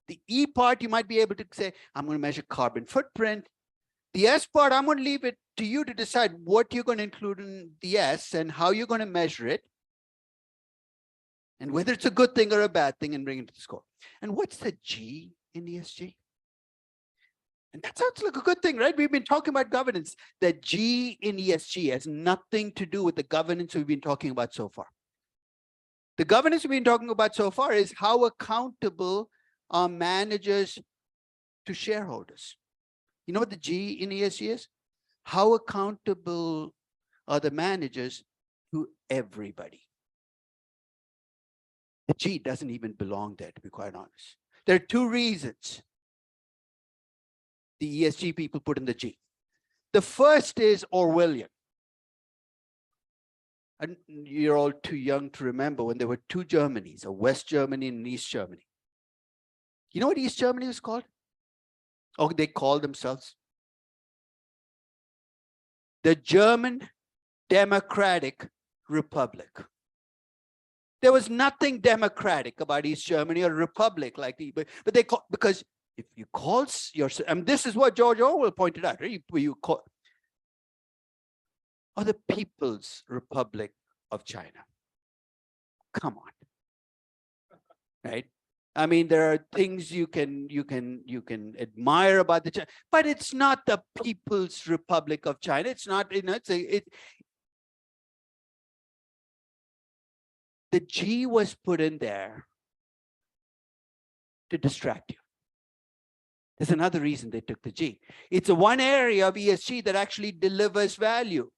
The E part, you might be able to say, I'm going to measure carbon footprint. The S part, I'm going to leave it to you to decide what you're going to include in the S and how you're going to measure it, and whether it's a good thing or a bad thing, and bring it to the score. And what's the G in ESG? And that sounds like a good thing, right? We've been talking about governance. The G in ESG has nothing to do with the governance we've been talking about so far. The governance we've been talking about so far is how accountable are managers to shareholders. You know what the G in ESG is? How accountable are the managers to everybody? The G doesn't even belong there, to be quite honest. There are two reasons the ESG people put in the G. The first is Orwellian. And you're all too young to remember when there were two Germanys, a West Germany and an East Germany. You know what East Germany was called? Oh, they called themselves the German Democratic Republic. There was nothing democratic about East Germany or republic like the, but they call, because if you call yourself, and this is what George Orwell pointed out, right? You call, or the People's Republic of China. Come on, right? I mean, there are things you can admire about the China, but it's not the People's Republic of China. It's not, you know, the G was put in there to distract you. There's another reason they took the G. It's a one area of ESG that actually delivers value.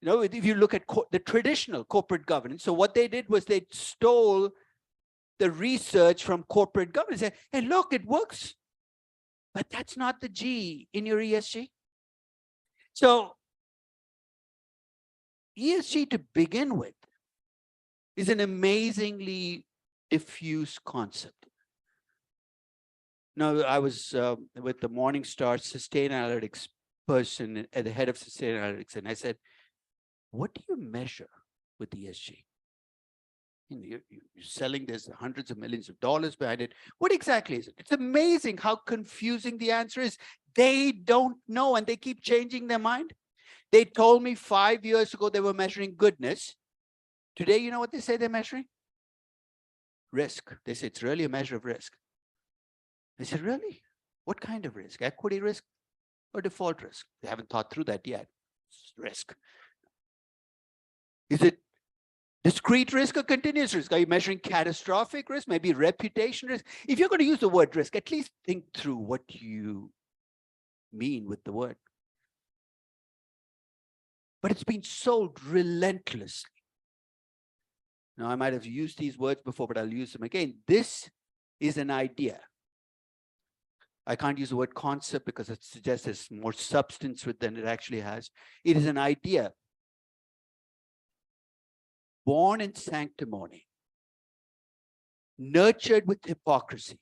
You know, if you look at the traditional corporate governance, so what they did was they stole the research from corporate governance. Say, hey, look, it works. But that's not the G in your ESG. So ESG to begin with is an amazingly diffuse concept. No, I was with the Morningstar Sustain Analytics person at the head of Sustain Analytics, and I said, what do you measure with ESG? You're selling, there's hundreds of millions of dollars behind it. What exactly is it? It's amazing how confusing the answer is. They don't know, and they keep changing their mind. They told me 5 years ago they were measuring goodness. Today, you know what they say they're measuring? Risk. They say it's really a measure of risk. I said, really? What kind of risk? Equity risk or default risk? They haven't thought through that yet. It's risk. Is it discrete risk or continuous risk? Are you measuring catastrophic risk, maybe reputation risk? If you're going to use the word risk, at least think through what you mean with the word. But it's been sold relentlessly. Now, I might have used these words before, but I'll use them again. This is an idea. I can't use the word concept because it suggests there's more substance with than it actually has. It is an idea born in sanctimony, nurtured with hypocrisy,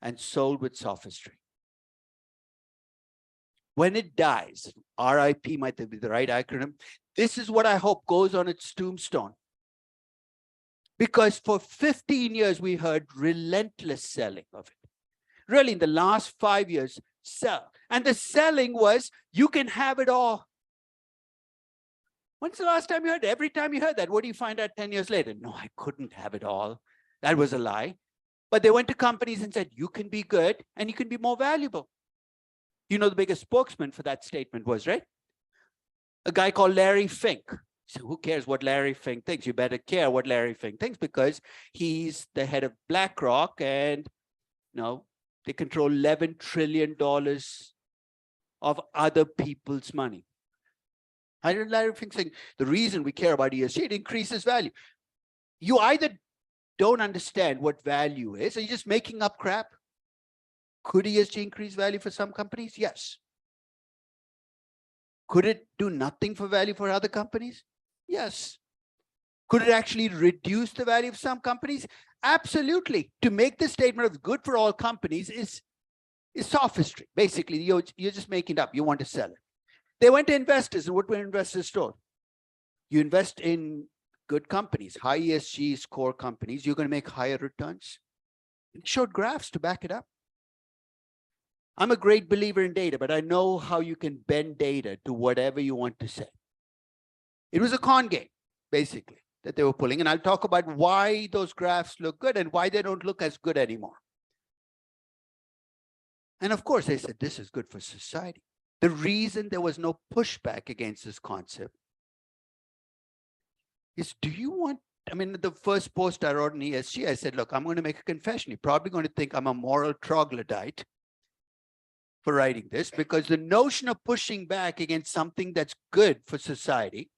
and sold with sophistry. When it dies, RIP might be the right acronym, this is what I hope goes on its tombstone. Because for 15 years, we heard relentless selling of it. Really, in the last 5 years, sell. And the selling was, you can have it all. When's the last time you heard it? Every time you heard that, what do you find out 10 years later? No, I couldn't have it all. That was a lie. But they went to companies and said, you can be good and you can be more valuable. You know, the biggest spokesman for that statement was, right? A guy called Larry Fink. So who cares what Larry Fink thinks? You better care what Larry Fink thinks because he's the head of BlackRock and, they control $11 trillion of other people's money. I did Larry Fink saying, the reason we care about ESG, it increases value. You either don't understand what value is, or you're just making up crap. Could ESG increase value for some companies? Yes. Could it do nothing for value for other companies? Yes. Could it actually reduce the value of some companies? Absolutely. To make the statement of good for all companies is sophistry. Basically, you're just making it up. You want to sell it. They went to investors, and what were investors told? You invest in good companies, high ESG score companies, you're going to make higher returns. It showed graphs to back it up. I'm a great believer in data, but I know how you can bend data to whatever you want to say. It was a con game, basically, that they were pulling. And I'll talk about why those graphs look good and why they don't look as good anymore. And of course, they said this is good for society. The reason there was no pushback against this concept is, do you want, the first post I wrote in ESG, I said, look, I'm going to make a confession. You're probably going to think I'm a moral troglodyte for writing this, because the notion of pushing back against something that's good for society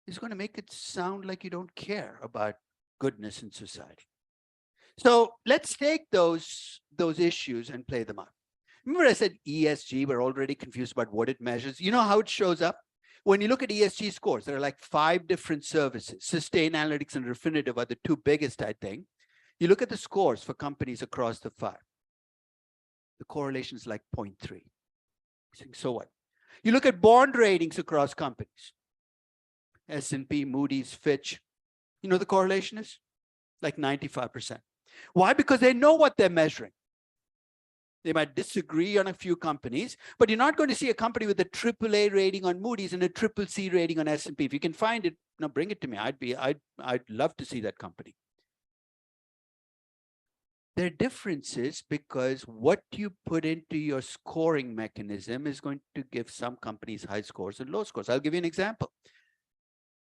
is going to make it sound like you don't care about goodness in society. So let's take those issues and play them out. Remember I said ESG, we're already confused about what it measures. You know how it shows up? When you look at ESG scores, there are like 5 different services. Sustainalytics and Refinitiv are the 2 biggest, I think. You look at the scores for companies across the 5. The correlation is like 0.3. So what? You look at bond ratings across companies. S&P, Moody's, Fitch. You know the correlation is? Like 95%. Why? Because they know what they're measuring. They might disagree on a few companies, but you're not going to see a company with a AAA rating on Moody's and a CCC rating on S&P. If you can find it, bring it to me. I'd love to see that company. There are differences because what you put into your scoring mechanism is going to give some companies high scores and low scores. I'll give you an example.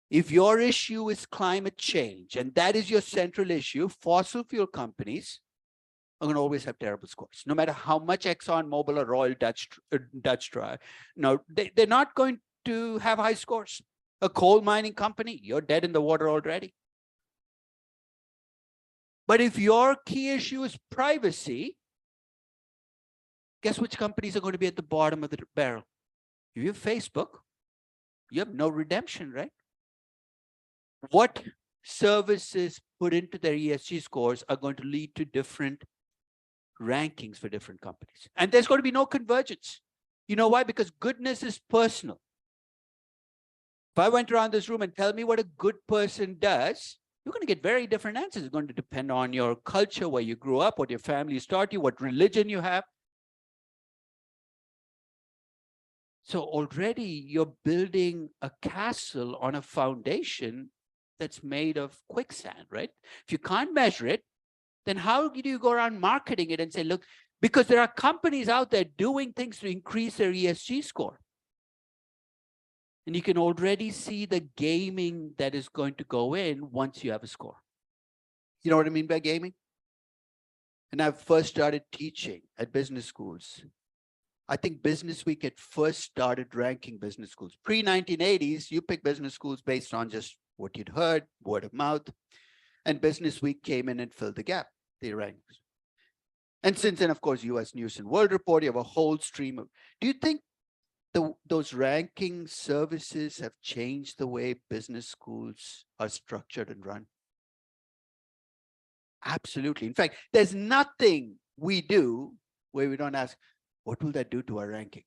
If your issue is climate change, and that is your central issue, fossil fuel companies are going to always have terrible scores. No matter how much ExxonMobil or Royal Dutch try, they're not going to have high scores. A coal mining company, you're dead in the water already. But if your key issue is privacy, guess which companies are going to be at the bottom of the barrel? If you have Facebook, you have no redemption, right? What services put into their ESG scores are going to lead to different rankings for different companies. And there's going to be no convergence. You know why? Because goodness is personal. If I went around this room and tell me what a good person does, you're going to get very different answers. It's going to depend on your culture, where you grew up, what your family taught you, what religion you have. So already you're building a castle on a foundation that's made of quicksand, right? If you can't measure it, then how do you go around marketing it and say, look, because there are companies out there doing things to increase their ESG score. And you can already see the gaming that is going to go in once you have a score. You know what I mean by gaming? And I first started teaching at business schools. I think Business Week had first started ranking business schools. Pre-1980s, you pick business schools based on just what you'd heard, word of mouth. And Business Week came in and filled the gap, the rankings. And since then, of course, US News and World Report, you have a whole stream of, do you think those ranking services have changed the way business schools are structured and run? Absolutely. In fact, there's nothing we do where we don't ask, what will that do to our ranking?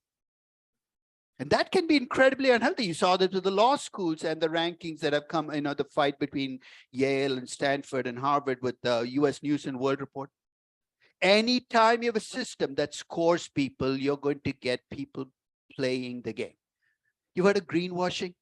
And that can be incredibly unhealthy. You saw that with the law schools and the rankings that have come, the fight between Yale and Stanford and Harvard with the US News and World Report. Anytime you have a system that scores people, you're going to get people playing the game. You've heard of greenwashing?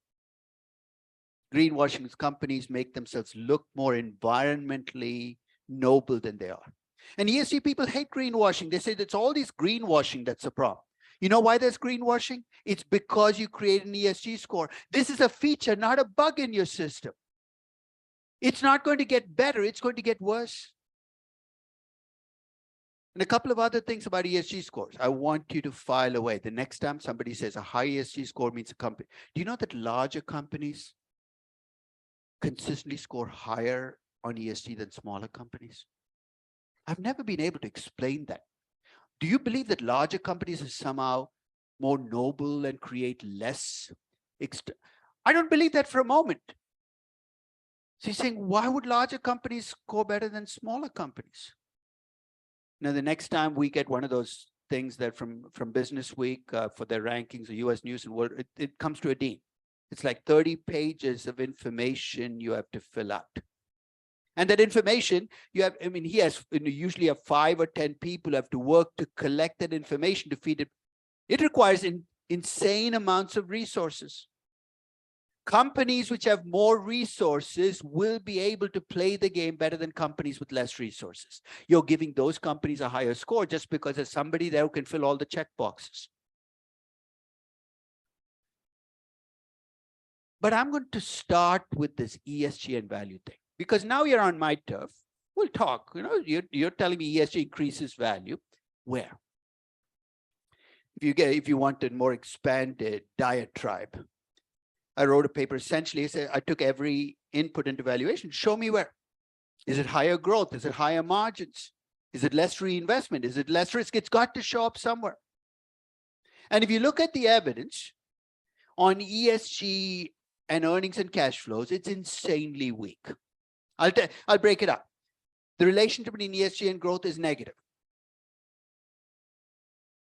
Greenwashing is companies make themselves look more environmentally noble than they are. And ESG people hate greenwashing. They say it's all this greenwashing that's a problem. You know why there's greenwashing? It's because you create an ESG score. This is a feature, not a bug in your system. It's not going to get better. It's going to get worse. And a couple of other things about ESG scores. I want you to file away. The next time somebody says a high ESG score means a company. Do you know that larger companies consistently score higher on ESG than smaller companies? I've never been able to explain that. Do you believe that larger companies are somehow more noble and create less? I don't believe that for a moment. So you're saying, why would larger companies score better than smaller companies? Now, the next time we get one of those things that from Business Week for their rankings, or US News and World, it comes to a dean. It's like 30 pages of information you have to fill out. And that information, you have, he has usually have 5 or 10 people who have to work to collect that information to feed it. It requires insane amounts of resources. Companies which have more resources will be able to play the game better than companies with less resources. You're giving those companies a higher score just because there's somebody there who can fill all the check boxes. But I'm going to start with this ESG and value thing, because now you're on my turf. We'll talk. You're telling me ESG increases value. Where? If you wanted more expanded diatribe, I wrote a paper essentially. I took every input into valuation. Show me where. Is it higher growth? Is it higher margins? Is it less reinvestment? Is it less risk? It's got to show up somewhere. And if you look at the evidence on ESG and earnings and cash flows, it's insanely weak. I'll break it up. The relationship between ESG and growth is negative.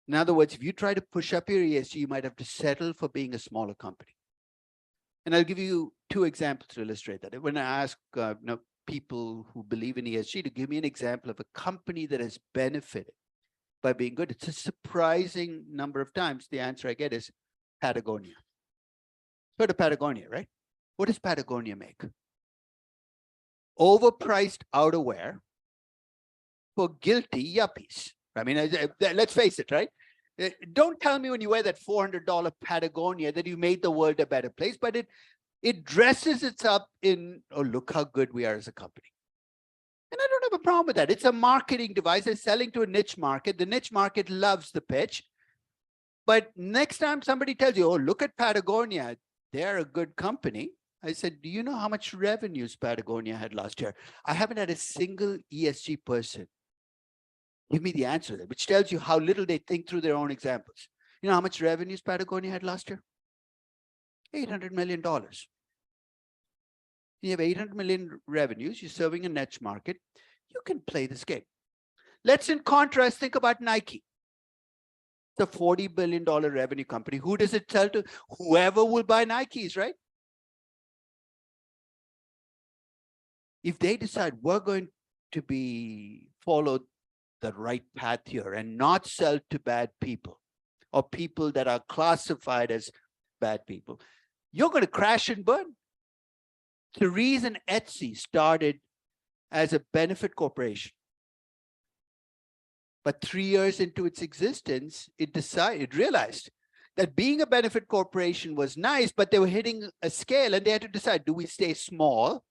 In other words, if you try to push up your ESG, you might have to settle for being a smaller company. And I'll give you 2 examples to illustrate that. When I ask people who believe in ESG to give me an example of a company that has benefited by being good, it's a surprising number of times the answer I get is Patagonia. Heard of Patagonia, right? What does Patagonia make? Overpriced outerwear for guilty yuppies. Let's face it, right? Don't tell me when you wear that $400 Patagonia that you made the world a better place, but it dresses it up in, oh, look how good we are as a company. And I don't have a problem with that. It's a marketing device. It's selling to a niche market. The niche market loves the pitch. But next time somebody tells you, oh, look at Patagonia, they're a good company. I said, do you know how much revenues Patagonia had last year? I haven't had a single ESG person give me the answer there, which tells you how little they think through their own examples. You know how much revenues Patagonia had last year? $800 million. You have 800 million revenues, you're serving a niche market, you can play this game. Let's, in contrast, think about Nike. It's a $40 billion revenue company. Who does it sell to? Whoever will buy Nikes, right? if they decide we're going to follow the right path here and not sell to bad people or people that are classified as bad people, you're going to crash and burn. The reason Etsy started as a benefit corporation, but 3 years into its existence, it realized that being a benefit corporation was nice, but they were hitting a scale and they had to decide, do we stay small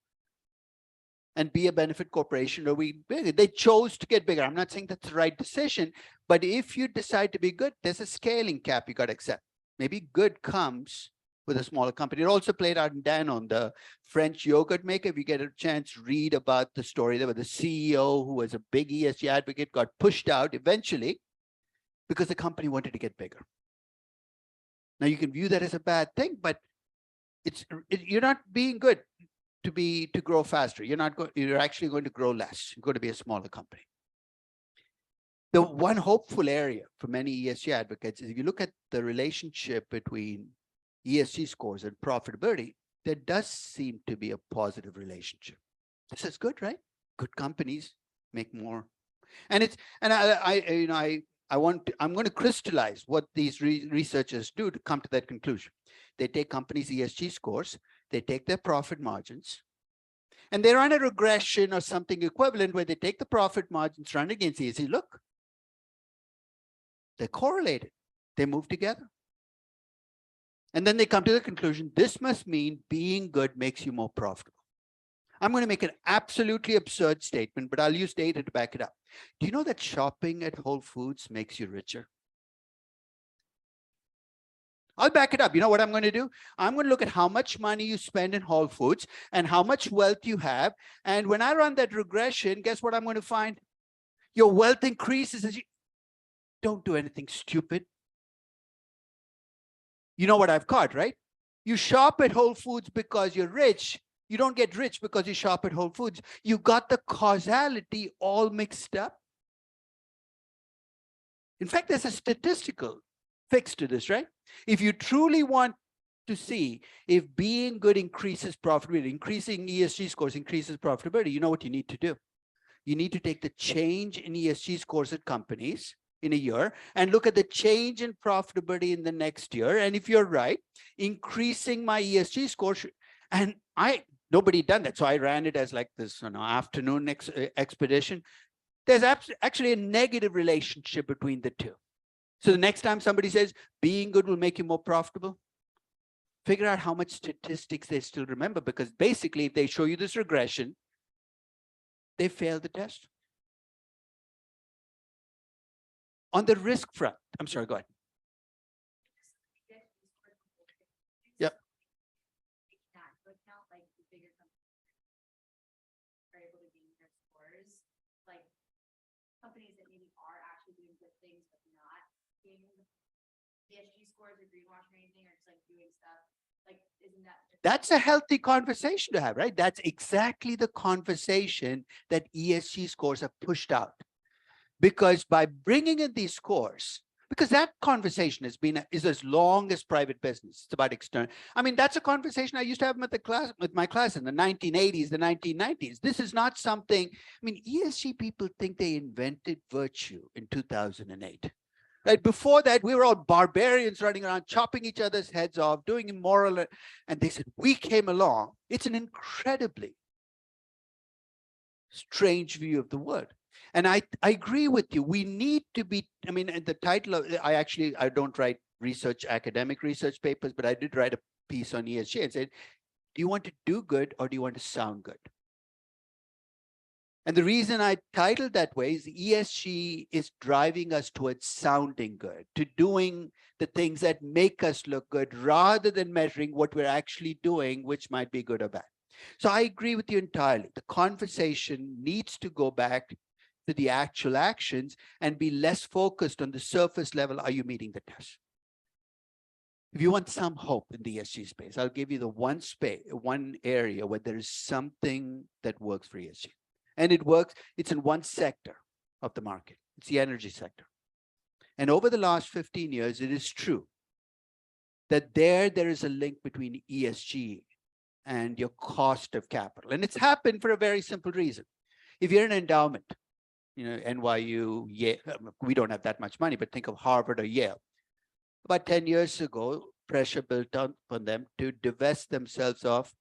and be a benefit corporation, or we bigger? They chose to get bigger. I'm not saying that's the right decision, but if you decide to be good, there's a scaling cap you got to accept. Maybe good comes with a smaller company. It also played out in Danone, the French yogurt maker. If you get a chance, read about the story there, where the CEO, who was a big ESG advocate, got pushed out eventually because the company wanted to get bigger. Now you can view that as a bad thing, but you're not being good to grow faster. You're actually going to grow less. You're going to be a smaller company. The one hopeful area for many ESG advocates is if you look at the relationship between ESG scores and profitability, there does seem to be a positive relationship. This is good, right? Good companies make more. And I'm going to crystallize what these researchers do to come to that conclusion. They take companies' ESG scores, they take their profit margins, and they run a regression or something equivalent where they take the profit margins, run against ESG. Look, they're correlated. They move together. And then they come to the conclusion, this must mean being good makes you more profitable. I'm going to make an absolutely absurd statement, but I'll use data to back it up. Do you know that shopping at Whole Foods makes you richer? I'll back it up. You know what I'm going to do? I'm going to look at how much money you spend in Whole Foods and how much wealth you have. And when I run that regression, guess what I'm going to find? Your wealth increases as you don't do anything stupid. You know what I've caught, right? You shop at Whole Foods because you're rich. You don't get rich because you shop at Whole Foods. You got the causality all mixed up. In fact, there's a statistical fix to this, right? If you truly want to see if being good increases profitability, increasing ESG scores increases profitability, you know what you need to do? You need to take the change in ESG scores at companies in a year and look at the change in profitability in the next year. And if you're right, increasing my ESG score, and nobody done that. So I ran it as like this afternoon expedition. There's actually a negative relationship between the two. So the next time somebody says being good will make you more profitable, figure out how much statistics they still remember, because basically if they show you this regression, they failed the test. On the risk front, I'm sorry, go ahead. Yep. Companies that maybe are actually doing good things, but not being ESG scores or greenwashing or anything, or just like doing stuff. Like, isn't that? That's a healthy conversation to have, right? That's exactly the conversation that ESG scores have pushed out. Because by bringing in these scores, because that conversation is as long as private business. It's about external. I mean, that's a conversation I used to have with my class in the 1980s, the 1990s. This is not something, I mean, ESG people think they invented virtue in 2008. Right? Before that, we were all barbarians running around, chopping each other's heads off, doing immoral. And they said, we came along. It's an incredibly strange view of the world. And I agree with you. We need to be, I mean, the title of, I don't write academic research papers, but I did write a piece on ESG and said, do you want to do good or do you want to sound good? And the reason I titled that way is ESG is driving us towards sounding good, to doing the things that make us look good rather than measuring what we're actually doing, which might be good or bad. So I agree with you entirely. The conversation needs to go back to the actual actions and be less focused on the surface level. Are you meeting the test? If you want some hope in the ESG space, I'll give you the one area where there is something that works for ESG. And it works, it's in one sector of the market. It's the energy sector. And over the last 15 years, it is true that there is a link between ESG and your cost of capital. And it's happened for a very simple reason. If you're an endowment, NYU, Yale, we don't have that much money, but think of Harvard or Yale. About 10 years ago, pressure built on them to divest themselves of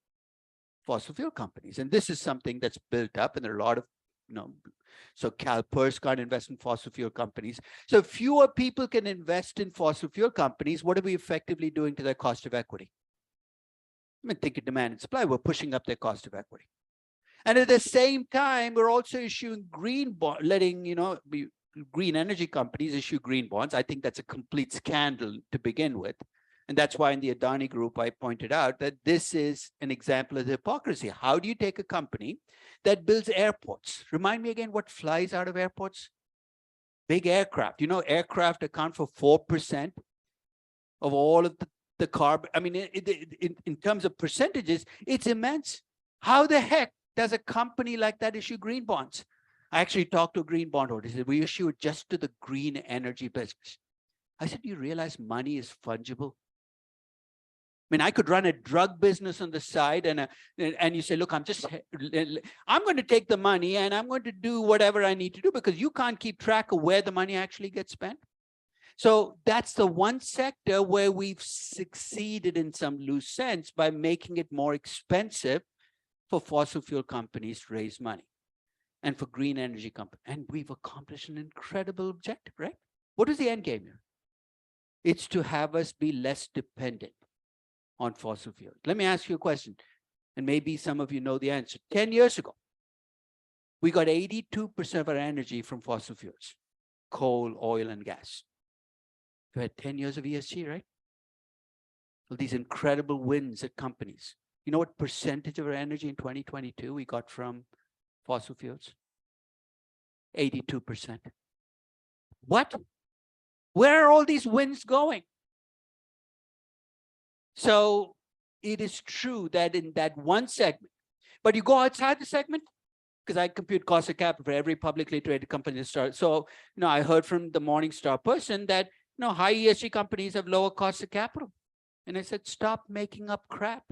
fossil fuel companies. And this is something that's built up, and there are a lot of, so CalPERS can't invest in fossil fuel companies. So if fewer people can invest in fossil fuel companies, what are we effectively doing to their cost of equity? Think of demand and supply, we're pushing up their cost of equity. And at the same time, we're also issuing green bond, letting, green energy companies issue green bonds. I think that's a complete scandal to begin with. And that's why in the Adani group, I pointed out that this is an example of hypocrisy. How do you take a company that builds airports? Remind me again what flies out of airports? Big aircraft. Aircraft account for 4% of all of the carbon. I mean, in terms of percentages, it's immense. How the heck does a company like that issue green bonds? I actually talked to a green bondholder. He said, we issue it just to the green energy business. I said, do you realize money is fungible? I could run a drug business on the side, and you say, look, I'm going to take the money and I'm going to do whatever I need to do, because you can't keep track of where the money actually gets spent. So that's the one sector where we've succeeded in some loose sense by making it more expensive for fossil fuel companies to raise money and for green energy companies. And we've accomplished an incredible objective, right? What is the end game here? It's to have us be less dependent on fossil fuels. Let me ask you a question, and maybe some of you know the answer. 10 years ago, we got 82% of our energy from fossil fuels, coal, oil, and gas. We had 10 years of ESG, right? Well, these incredible wins at companies. You know what percentage of our energy in 2022 we got from fossil fuels? 82%. What? Where are all these wins going? So it is true that in that one segment, but you go outside the segment, because I compute cost of capital for every publicly traded company that starts. So, I heard from the Morningstar person that, high ESG companies have lower cost of capital. And I said, stop making up crap.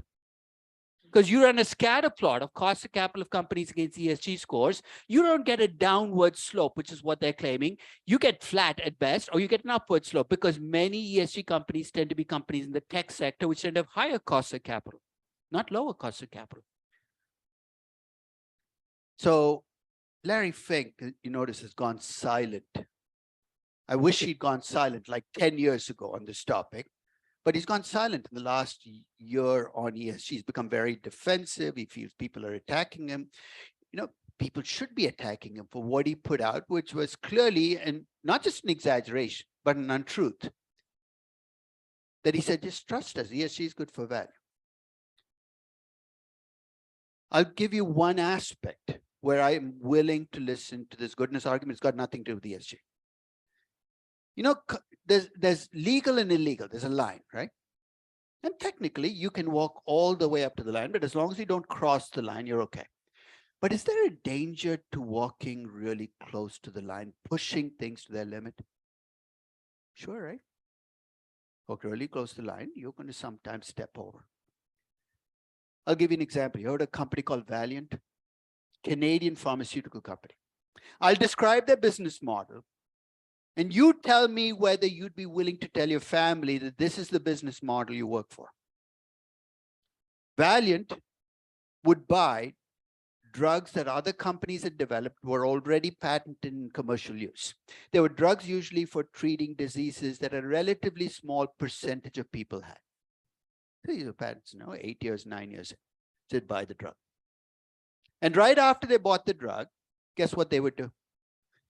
Because you run a scatter plot of cost of capital of companies against ESG scores, you don't get a downward slope, which is what they're claiming. You get flat at best, or you get an upward slope, because many ESG companies tend to be companies in the tech sector, which tend to have higher cost of capital, not lower cost of capital. So Larry Fink, you notice, has gone silent. I wish he'd gone silent like 10 years ago on this topic. But he's gone silent in the last year on ESG. He's become very defensive. He feels people are attacking him. People should be attacking him for what he put out, which was clearly, and not just an exaggeration, but an untruth. That he said, just trust us. ESG is good for value. I'll give you one aspect where I'm willing to listen to this goodness argument. It's got nothing to do with ESG. There's legal and illegal. There's a line, right? And technically, you can walk all the way up to the line, but as long as you don't cross the line, you're okay. But is there a danger to walking really close to the line, pushing things to their limit? Sure, right? Walk really close to the line, you're going to sometimes step over. I'll give you an example. You heard a company called Valiant, Canadian pharmaceutical company. I'll describe their business model. And you tell me whether you'd be willing to tell your family that this is the business model you work for. Valiant would buy drugs that other companies had developed were already patented in commercial use. They were drugs usually for treating diseases that a relatively small percentage of people had. So these are patents, 8 years, 9 years, they'd buy the drug. And right after they bought the drug, guess what they would do?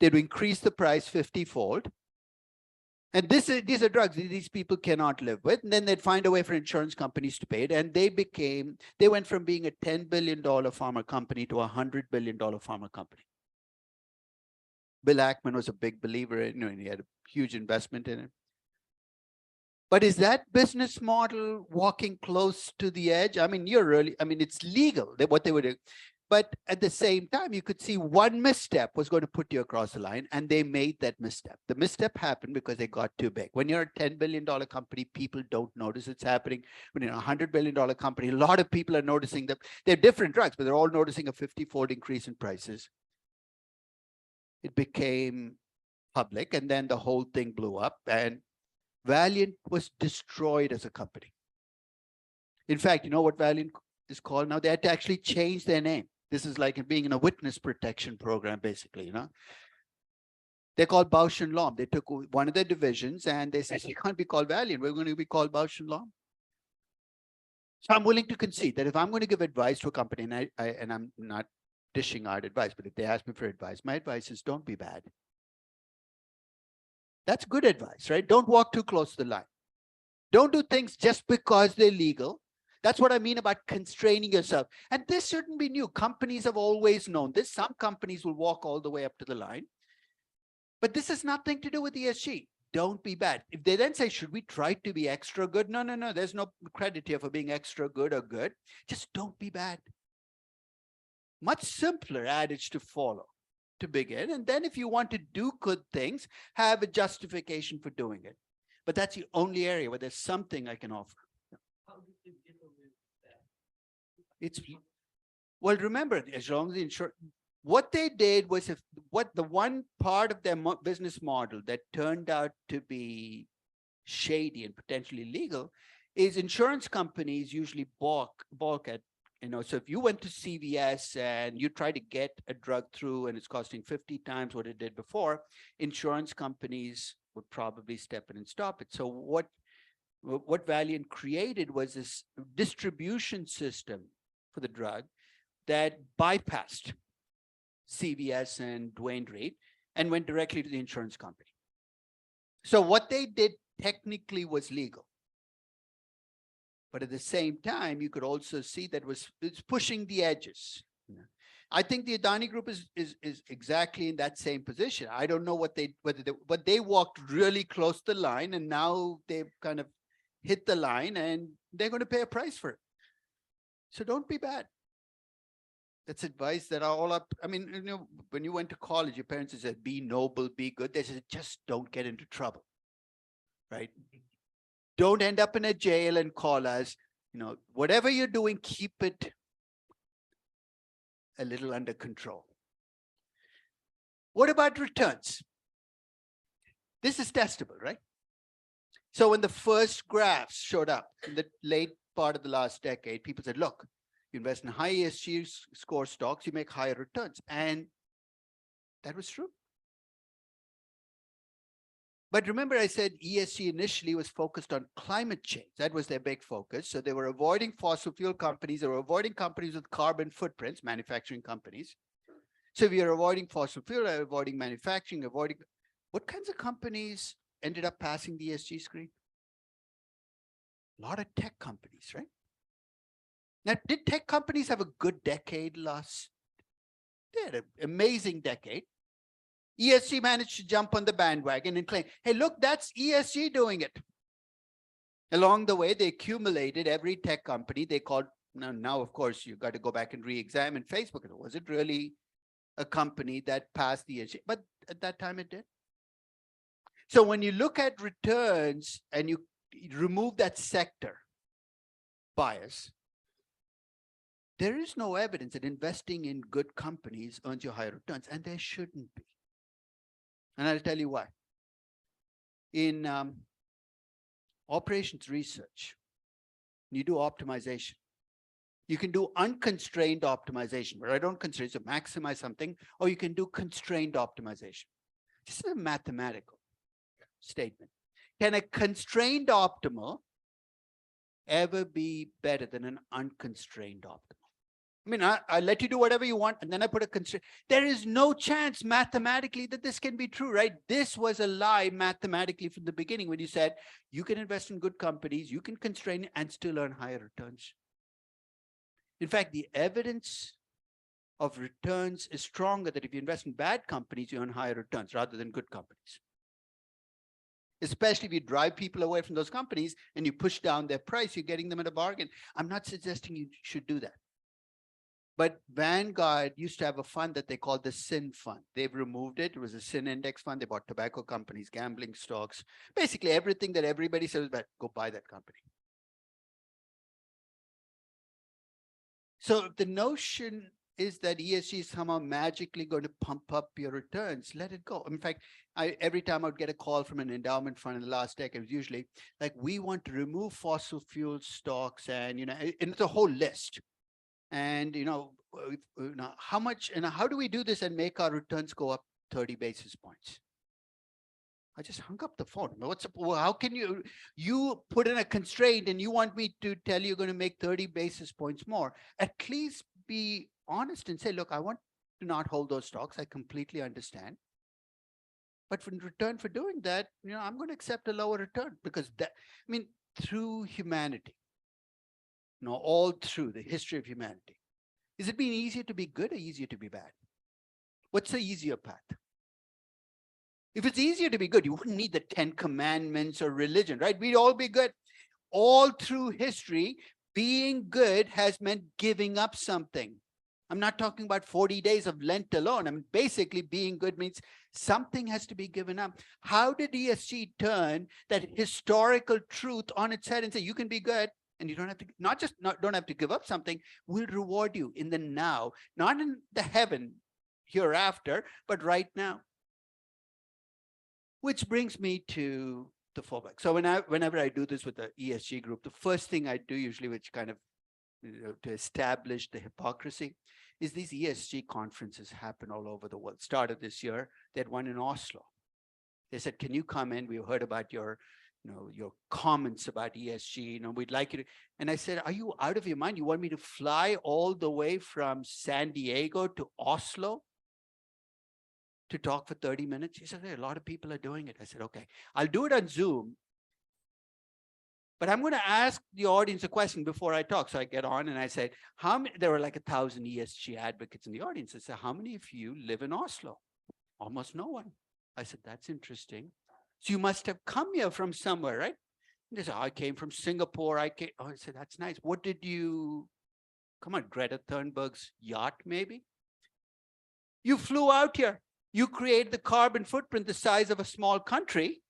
They'd increase the price 50-fold. And these are drugs these people cannot live with. And then they'd find a way for insurance companies to pay it. And they went from being a $10 billion pharma company to a $100 billion pharma company. Bill Ackman was a big believer in it. He had a huge investment in it. But is that business model walking close to the edge? It's legal. What they would do. But at the same time, you could see one misstep was going to put you across the line, and they made that misstep. The misstep happened because they got too big. When you're a $10 billion company, people don't notice it's happening. When you're a $100 billion company, a lot of people are noticing that they're different drugs, but they're all noticing a 50-fold increase in prices. It became public, and then the whole thing blew up, and Valiant was destroyed as a company. In fact, you know what Valiant is called now? They had to actually change their name. This is like being in a witness protection program, basically, you know. They're called Bausch and Lomb. They took one of their divisions and they said, you can't be called Valiant. We're going to be called Bausch and Lomb. So I'm willing to concede that if I'm going to give advice to a company, and I'm not dishing out advice, but if they ask me for advice, my advice is don't be bad. That's good advice, right? Don't walk too close to the line. Don't do things just because they're legal. That's what I mean about constraining yourself. And this shouldn't be new. Companies have always known this. Some companies will walk all the way up to the line. But this has nothing to do with ESG. Don't be bad. If they then say, should we try to be extra good? No, no, no. There's no credit here for being extra good or good. Just don't be bad. Much simpler adage to follow to begin. And then if you want to do good things, have a justification for doing it. But that's the only area where there's something I can offer. It's, well, remember, as long as the insurance, what they did was, what the one part of their business model that turned out to be shady and potentially illegal is insurance companies usually balk at, you know, so if you went to CVS and you try to get a drug through and it's costing 50 times what it did before, insurance companies would probably step in and stop it. So what Valiant created was this distribution system for the drug that bypassed CVS and Dwayne Reed and went directly to the insurance company. So what they did technically was legal. But at the same time, you could also see that it's pushing the edges. I think the Adani Group is exactly in that same position. I don't know but they walked really close to the line, and now they've kind of hit the line and they're going to pay a price for it. So don't be bad. That's advice that are all up. I mean, you know, when you went to college, your parents said, be noble, be good. They said, just don't get into trouble, right? Don't end up in a jail and call us, you know, whatever you're doing, keep it a little under control. What about returns? This is testable, right? So when the first graphs showed up in the late part of the last decade, people said, look, you invest in high ESG score stocks, you make higher returns. And that was true. But remember, I said ESG initially was focused on climate change. That was their big focus. So they were avoiding fossil fuel companies. They were avoiding companies with carbon footprints, manufacturing companies. So if you're avoiding fossil fuel, avoiding manufacturing, avoiding, what kinds of companies ended up passing the ESG screen? A lot of tech companies, right? Now, did tech companies have a good decade last? They had an amazing decade. ESG managed to jump on the bandwagon and claim, hey, look, that's ESG doing it. Along the way, they accumulated every tech company they called, now of course, you've got to go back and re-examine Facebook. Was it really a company that passed the ESG? But at that time it did. So when you look at returns and you remove that sector bias, there is no evidence that investing in good companies earns you higher returns, and there shouldn't be. And I'll tell you why. In operations research, you do optimization. You can do unconstrained optimization, where I don't constrain, so maximize something, or you can do constrained optimization. This is a mathematical statement. Can a constrained optimal ever be better than an unconstrained optimal? I mean, I let you do whatever you want, and then I put a constraint. There is no chance mathematically that this can be true, right? This was a lie mathematically from the beginning when you said you can invest in good companies, you can constrain and still earn higher returns. In fact, the evidence of returns is stronger that if you invest in bad companies, you earn higher returns rather than good companies. Especially if you drive people away from those companies and you push down their price, you're getting them at a bargain. I'm not suggesting you should do that. But Vanguard used to have a fund that they called the Sin Fund. They've removed it. It was a Sin Index fund. They bought tobacco companies, gambling stocks, basically everything that everybody says about, go buy that company. So the notion is that ESG is somehow magically going to pump up your returns. Let it go. In fact, every time I would get a call from an endowment fund in the last decade, it was usually like, we want to remove fossil fuel stocks, and and it's a whole list. And how much and how do we do this and make our returns go up 30 basis points? I just hung up the phone. How can you put in a constraint and you want me to tell you you're going to make 30 basis points more? At least be honest and say, look, I want to not hold those stocks. I completely understand. But in return for doing that, I'm going to accept a lower return, because through humanity, all through the history of humanity, is it been easier to be good or easier to be bad? What's the easier path? If it's easier to be good, you wouldn't need the 10 commandments or religion, right? We'd all be good. All through history, being good has meant giving up something. I'm not talking about 40 days of Lent alone. Basically being good means something has to be given up. How did ESG turn that historical truth on its head and say, you can be good and you don't have to, don't have to give up something? We'll reward you in the now, not in the heaven hereafter, but right now. Which brings me to the fallback. So whenever I do this with the ESG group, the first thing I do usually, which kind of to establish the hypocrisy, is these ESG conferences happen all over the world. Started this year, they had one in Oslo. They said, can you come in? We heard about your comments about ESG, we'd like you to. And I said, are you out of your mind? You want me to fly all the way from San Diego to Oslo to talk for 30 minutes? He said, hey, a lot of people are doing it. I said, okay, I'll do it on Zoom. But I'm going to ask the audience a question before I talk. So I get on and I said, there were like 1,000 ESG advocates in the audience. I said, how many of you live in Oslo? Almost no one. I said, that's interesting. So you must have come here from somewhere, right? And they said, I came from Singapore. I said, that's nice. What did you, come on, Greta Thunberg's yacht, maybe? You flew out here. You create the carbon footprint the size of a small country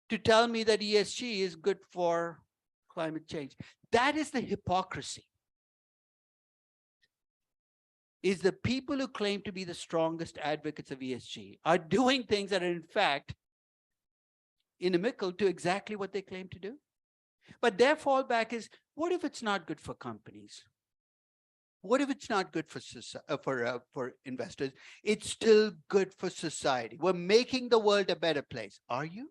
to tell me that ESG is good for climate change. That is the hypocrisy. Is the people who claim to be the strongest advocates of ESG are doing things that are in fact inimical to exactly what they claim to do. But their fallback is, what if it's not good for companies? What if it's not good for investors? It's still good for society. We're making the world a better place. Are you?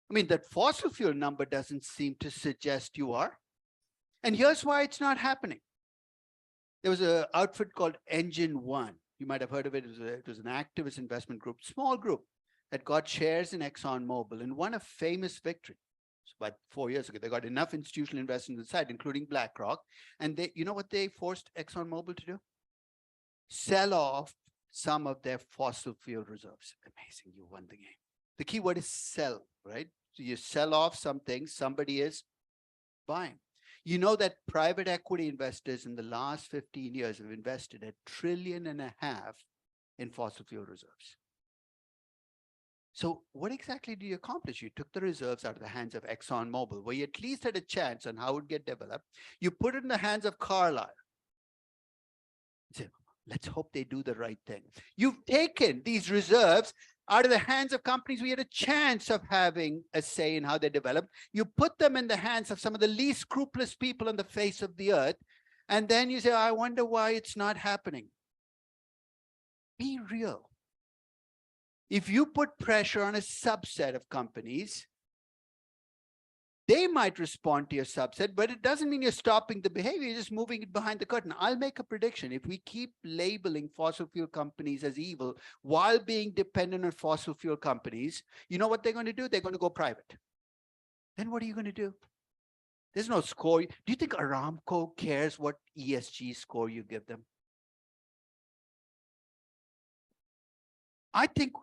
That fossil fuel number doesn't seem to suggest you are. And here's why it's not happening. There was an outfit called Engine One. You might have heard of it. It was an activist investment group, small group, that got shares in ExxonMobil and won a famous victory. So about 4 years ago, they got enough institutional investors inside, including BlackRock. And you know what they forced ExxonMobil to do? Sell off some of their fossil fuel reserves. Amazing, you won the game. The key word is sell, right? So you sell off something somebody is buying. You know that private equity investors in the last 15 years have invested $1.5 trillion in fossil fuel reserves. So what exactly do you accomplish? You took the reserves out of the hands of ExxonMobil, where you at least had a chance on how it would get developed. You put it in the hands of Carlyle. Say, let's hope they do the right thing. You've taken these reserves out of the hands of companies we had a chance of having a say in how they develop. You put them in the hands of some of the least scrupulous people on the face of the earth. And then you say, I wonder why it's not happening. Be real. If you put pressure on a subset of companies, they might respond to your subset, but it doesn't mean you're stopping the behavior, you're just moving it behind the curtain. I'll make a prediction. If we keep labeling fossil fuel companies as evil while being dependent on fossil fuel companies, you know what they're going to do? They're going to go private. Then what are you going to do? There's no score. Do you think Aramco cares what ESG score you give them? I think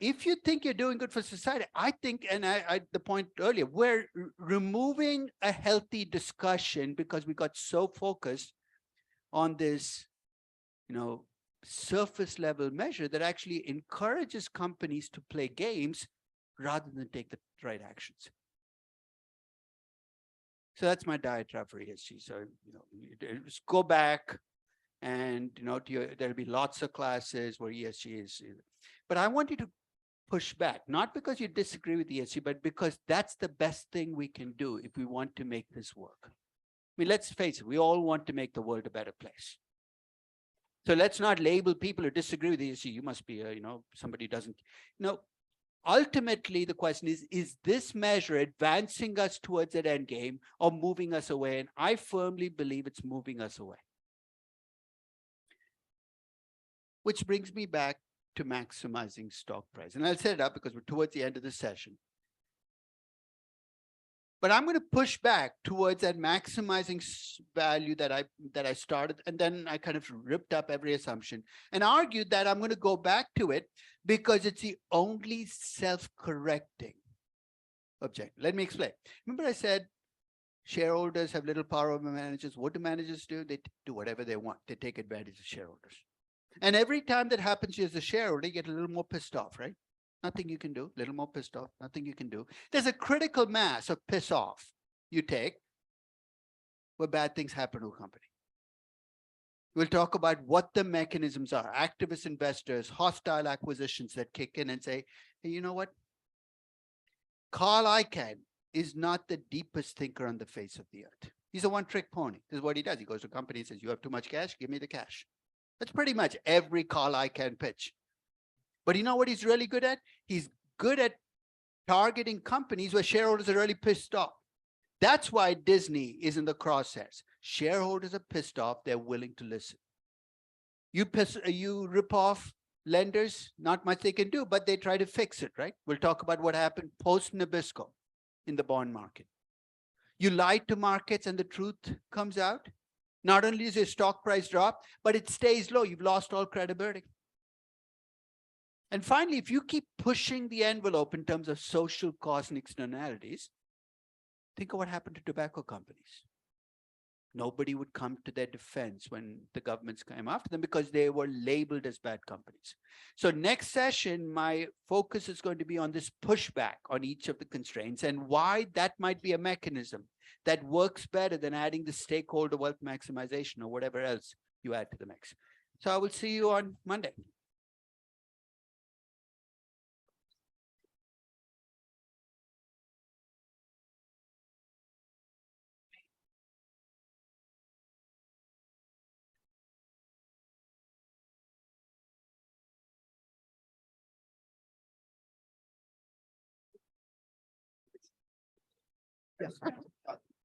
if you think you're doing good for society, I think, and the point earlier, we're removing a healthy discussion because we got so focused on this, surface level measure that actually encourages companies to play games rather than take the right actions. So that's my diatribe for ESG. So, just go back and, there'll be lots of classes where ESG is, but I want you to push back, not because you disagree with ESG, but because that's the best thing we can do if we want to make this work. I mean, let's face it, we all want to make the world a better place. So let's not label people who disagree with ESG. You must be, somebody who doesn't, ultimately the question is this measure advancing us towards that end game or moving us away? And I firmly believe it's moving us away. Which brings me back to maximizing stock price. And I'll set it up because we're towards the end of the session. But I'm going to push back towards that maximizing value that I started, and then I kind of ripped up every assumption and argued that I'm going to go back to it because it's the only self-correcting objective. Let me explain. Remember I said shareholders have little power over managers. What do managers do? They do whatever they want. They take advantage of shareholders. And every time that happens to you as a shareholder, you get a little more pissed off, right? Nothing you can do, a little more pissed off, nothing you can do. There's a critical mass of piss off you take where bad things happen to a company. We'll talk about what the mechanisms are, activist investors, hostile acquisitions that kick in and say, hey, you know what? Carl Icahn is not the deepest thinker on the face of the earth. He's a one-trick pony. This is what he does. He goes to a company and says, you have too much cash, give me the cash. That's pretty much every Carl Icahn pitch. But you know what he's really good at? He's good at targeting companies where shareholders are really pissed off. That's why Disney is in the crosshairs. Shareholders are pissed off. They're willing to listen. You rip off lenders, not much they can do, but they try to fix it, right? We'll talk about what happened post Nabisco in the bond market. You lie to markets and the truth comes out. Not only does your stock price drop, but it stays low. You've lost all credibility. And finally, if you keep pushing the envelope in terms of social costs and externalities, think of what happened to tobacco companies. Nobody would come to their defense when the governments came after them because they were labeled as bad companies. So next session, my focus is going to be on this pushback on each of the constraints and why that might be a mechanism that works better than adding the stakeholder wealth maximization or whatever else you add to the mix. So I will see you on Monday. Yes.